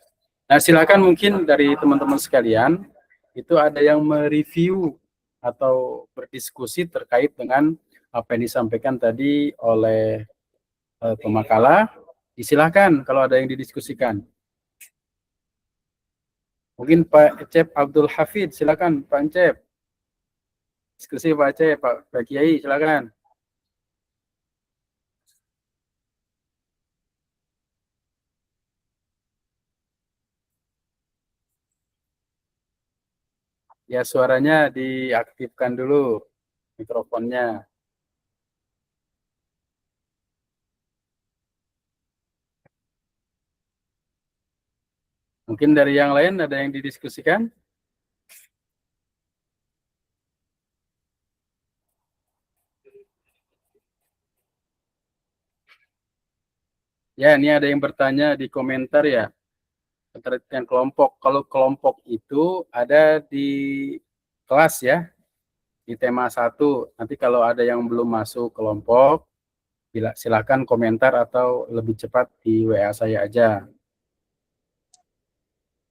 Nah, silakan mungkin dari teman-teman sekalian itu ada yang mereview atau berdiskusi terkait dengan apa yang disampaikan tadi oleh pemakalah Silakan kalau ada yang didiskusikan. Mungkin Pak Cep Abdul Hafid, silakan Pak Cep. Diskusi Pak Cep, Pak Kiai, silakan. Ya, suaranya diaktifkan dulu mikrofonnya. Mungkin dari yang lain ada yang didiskusikan? Ya, ini ada yang bertanya di komentar ya, terkait dengan kelompok. Kalau kelompok itu ada di kelas ya, di tema 1. Nanti kalau ada yang belum masuk kelompok, silakan komentar atau lebih cepat di WA saya aja.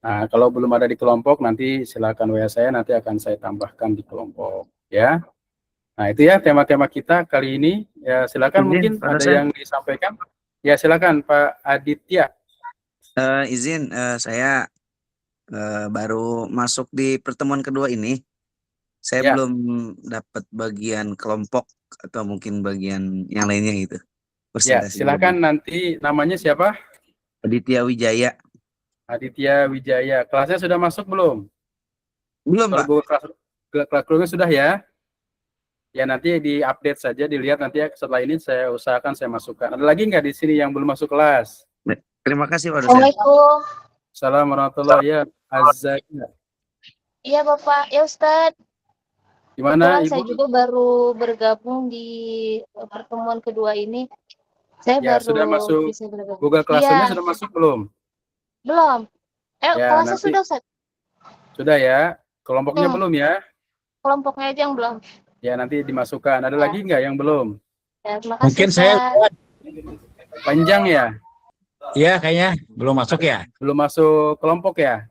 Nah, kalau belum ada di kelompok, nanti silakan WA saya, nanti akan saya tambahkan di kelompok ya. Nah, itu ya tema-tema kita kali ini. Ya, silakan mungkin ada yang disampaikan. Ya, silakan Pak Aditya. Izin, saya baru masuk di pertemuan kedua ini. Saya Ya. belum dapat bagian kelompok atau mungkin bagian yang lainnya gitu. Ya, silakan nanti namanya siapa? Aditya Wijaya. Aditya Wijaya. Kelasnya sudah masuk belum? Belum, Pak. Kelasnya sudah ya? Ya, nanti di-update saja, dilihat nanti ya, setelah ini saya usahakan saya masukkan. Ada lagi nggak di sini yang belum masuk kelas? Terima kasih Pak dosen. Assalamualaikum. Assalamualaikum warahmatullahi wabarakatuh. Iya Bapak, ya Ustadz. Gimana Kebetulan Ibu? saya juga baru bergabung di pertemuan kedua ini. Saya Ya, baru sudah masuk bisa bergabung. Google Classroom-nya Iya. sudah masuk belum? Belum. Ya, Kelasnya nanti- sudah Ustadz. Sudah ya? Kelompoknya belum ya? Kelompoknya aja yang belum. Ya, nanti dimasukkan. Ada Ya. lagi nggak yang belum? Ya, terima kasih. Mungkin saya Ustadz. Panjang ya? Iya kayaknya belum masuk ya. Belum masuk kelompok ya?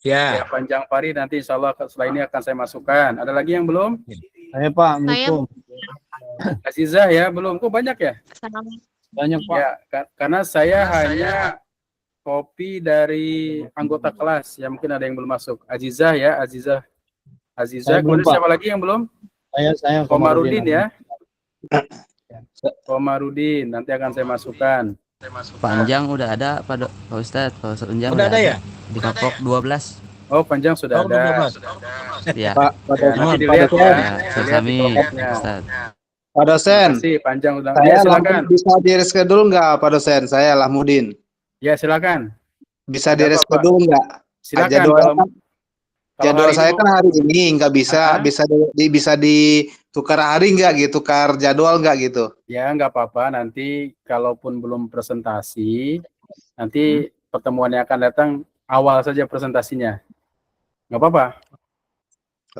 Ya, Ya. Panjang Fari nanti insya Allah setelah ini akan saya masukkan. Ada lagi yang belum? Saya Pak, Assalamualaikum. Azizah ya, belum. Kok banyak ya? Banyak Pak. Ya, karena saya hanya copy dari anggota kelas. Ya, mungkin ada yang belum masuk. Azizah ya, Azizah. Saya Kemudian belum, Pak. siapa lagi yang belum? Saya Komarudin ya. Komarudin, nanti akan saya masukkan. Panjang udah ada Pak Ustadz, Pak Ustadz Unjang Udah ada ya? di kelompok 12. Oh, Panjang sudah Tahun ada. 12. Ya. Pak, Ya, nanti dilihat ya. Ya, Dilihat di kami kelompoknya. Ustadz. Pak dosen, Terima kasih, Panjang sudah. saya Ya, silakan. bisa di reschedule nggak Pak dosen? Saya Lahmudin. Ya, silakan. Bisa Ada di apa, reschedule nggak? Silakan. Jadwal Kalau Jadwal hari saya ini kan hari ini nggak bisa, Aha. bisa ditukar hari nggak gitu, tukar jadwal nggak gitu? ya nggak apa-apa, nanti kalaupun belum presentasi, nanti pertemuan yang akan datang awal saja presentasinya. Nggak apa-apa.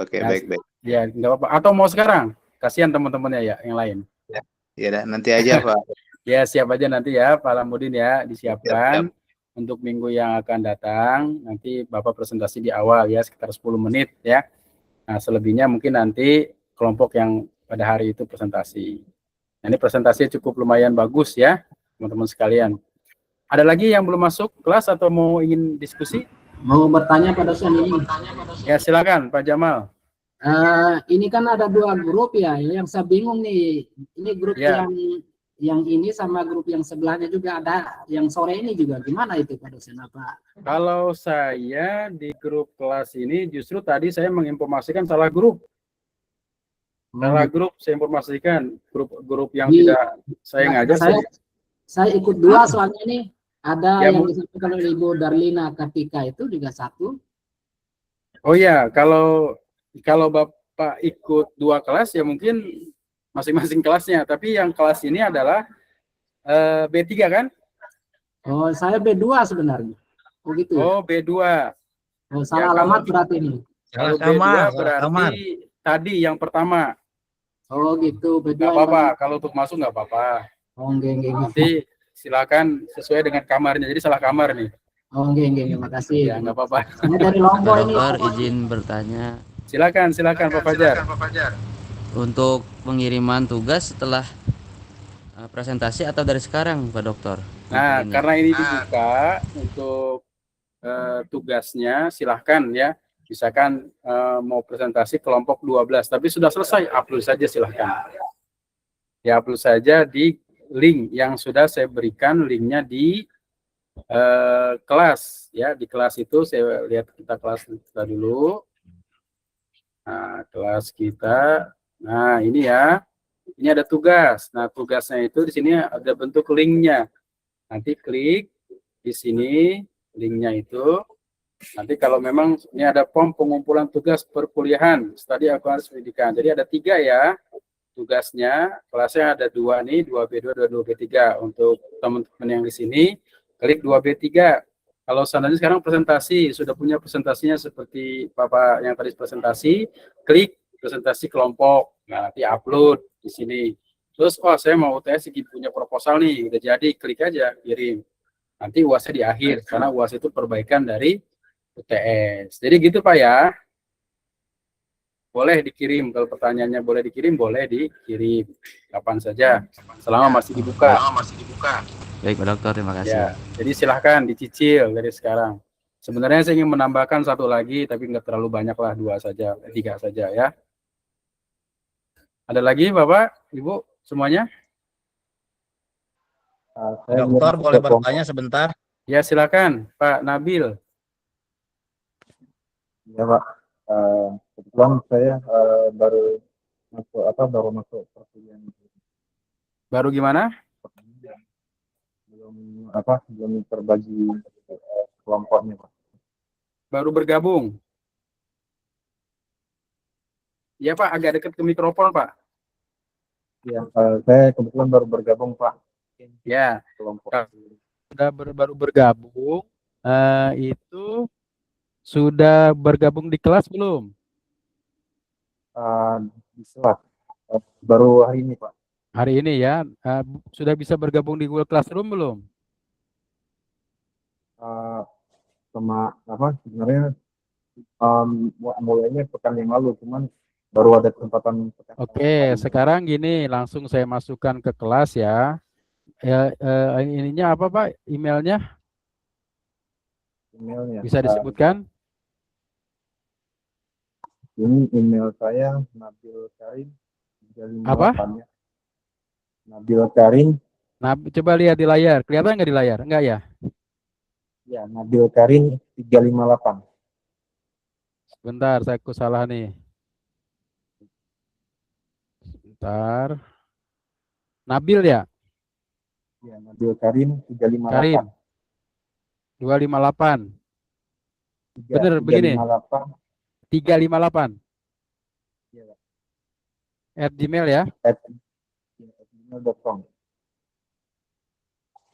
Oke, Ya, baik. Ya, nggak apa-apa. Atau mau sekarang? Kasihan teman-temannya ya yang lain. Ya dah, nanti aja Pak. Ya, siap aja nanti ya, Pak Lamudin ya, disiapkan untuk minggu yang akan datang. Nanti Bapak presentasi di awal ya, sekitar 10 menit ya. Nah, selebihnya mungkin nanti kelompok yang pada hari itu presentasi. Nah, ini presentasinya cukup lumayan bagus ya, teman-teman sekalian. Ada lagi yang belum masuk kelas atau mau ingin diskusi? Mau bertanya Pak dosen ini. Ya, silakan Pak Jamal. Ini kan ada dua grup ya. Yang saya bingung nih, ini grup Ya. yang ini sama grup yang sebelahnya juga ada. Yang sore ini juga gimana itu Pak dosen apa? Kalau saya di grup kelas ini justru tadi saya menginformasikan salah grup. Salah grup saya informasikan grup yang Di- tidak saya ngajak. Saya ikut dua soalnya ini. Ada Ya, yang disampaikan oleh Ibu Darlina Kartika itu juga satu. Oh ya, kalau Bapak ikut dua kelas ya mungkin masing-masing kelasnya. Tapi yang kelas ini adalah B3 kan? Oh, saya B2 sebenarnya. Oh gitu. Oh, B2. Oh, Ya, salah alamat berarti ini. Kalau Salah kamar, B2 salah berarti kamar. tadi yang pertama. Oh gitu. B2 Nggak apa-apa, kalau untuk masuk nggak apa-apa. Oh, enggak. Nanti silakan sesuai dengan kamarnya. Jadi salah kamar nih. Oh, enggak. Makasih. Ya, nggak apa-apa. Saya dari Lombok Pak ini. Dokter izin bertanya, Silakan Pak Fajar. untuk pengiriman tugas setelah presentasi atau dari sekarang Pak Dokter? Nah, Ini. karena ini dibuka untuk tugasnya, silahkan ya. Misalkan mau presentasi kelompok 12, tapi sudah selesai, upload saja silahkan. Ya, upload saja di link yang sudah saya berikan, linknya di kelas. Ya, di kelas itu saya lihat kita kelas kita dulu. Nah, kelas kita. Nah, ini ya. Ini ada tugas. Nah, tugasnya itu di sini ada bentuk linknya. Nanti klik di sini linknya itu. Nanti kalau memang ini ada form pengumpulan tugas perkuliahan studi akuntansi pendidikan. Jadi ada 3 ya tugasnya. Kelasnya ada 2 nih, 2B2, 2B3. Untuk teman-teman yang di sini, klik 2B3. Kalau seandainya sekarang presentasi, sudah punya presentasinya seperti Bapak yang tadi presentasi, klik presentasi kelompok. Nah, nanti upload di sini. Terus, oh saya mau UTS punya proposal nih, udah jadi, klik aja, kirim. Nanti UASnya di akhir, karena UAS itu perbaikan dari UTS. Jadi gitu Pak ya. Boleh dikirim, kalau pertanyaannya boleh dikirim kapan saja, selama masih dibuka. Baik Pak Dokter, terima kasih. Ya, jadi silahkan dicicil dari sekarang. Sebenarnya saya ingin menambahkan 1 lagi, tapi nggak terlalu banyak lah, 2 saja, 3 saja ya. Ada lagi Bapak, Ibu, semuanya? Dokter boleh bertanya sebentar? Ya silakan, Pak Nabil. Ya Pak, kebetulan saya baru masuk perkuliahan. Baru gimana? Belum terbagi kelompoknya Pak. Baru bergabung. Ya Pak, agak dekat ke mikrofon Pak. Ya, saya kebetulan baru bergabung Pak. Ya, Kelompok. baru bergabung, itu sudah bergabung di kelas belum? Di kelas. Baru hari ini Pak. Hari ini ya, sudah bisa bergabung di Google Classroom belum? Sebenarnya mulainya pekan yang lalu, cuman baru ada kesempatan. Oke, sekarang gini, langsung saya masukkan ke kelas ya. Ininya apa Pak? Emailnya bisa disebutkan? Ini email saya Nabil Karim 358 Apa? ya. Nabil Karim. Nah, coba lihat di layar. Kelihatan nggak di layar? Enggak ya? Ya, Nabil Karim 358. Sebentar, saya salah nih. Sebentar. Nabil ya? Ya, Nabil Karim 358. Karim 258. Bener begini. 358. Iya, Pak. @gmail ya. @gmail.com.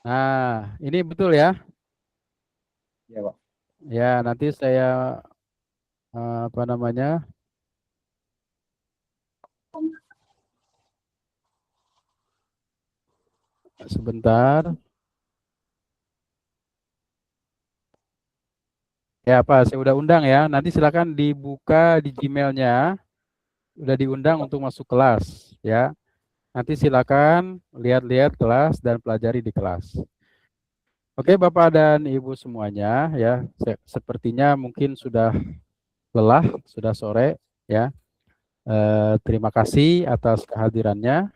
Nah, ini betul ya? Iya, Pak. Ya, nanti saya sebentar. Ya Pak, saya udah undang ya. Nanti silakan dibuka di Gmailnya. Udah diundang untuk masuk kelas ya. Nanti silakan lihat-lihat kelas dan pelajari di kelas. Oke Bapak dan Ibu semuanya ya. Sepertinya mungkin sudah lelah, sudah sore ya. Terima kasih atas kehadirannya.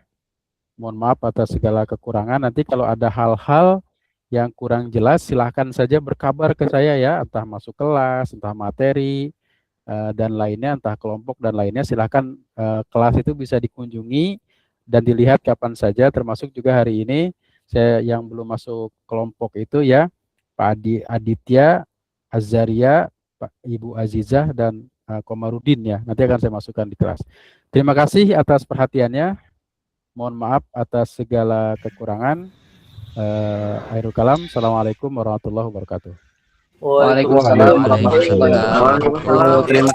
Mohon maaf atas segala kekurangan. Nanti kalau ada hal-hal yang kurang jelas, silahkan saja berkabar ke saya ya, entah masuk kelas, entah materi, dan lainnya, entah kelompok dan lainnya, silahkan kelas itu bisa dikunjungi dan dilihat kapan saja, termasuk juga hari ini, saya yang belum masuk kelompok itu ya, Pak Aditya, Azaria, Pak Ibu Azizah, dan Komarudin ya, nanti akan saya masukkan di kelas. Terima kasih atas perhatiannya, mohon maaf atas segala kekurangan. Akhirul kalam. Assalamualaikum warahmatullahi wabarakatuh. Waalaikumsalam. Terima kasih Bapak. Terima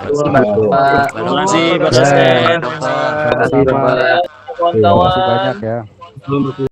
kasih Pak Ya, Dosen. sama-sama. Terima kasih banyak ya.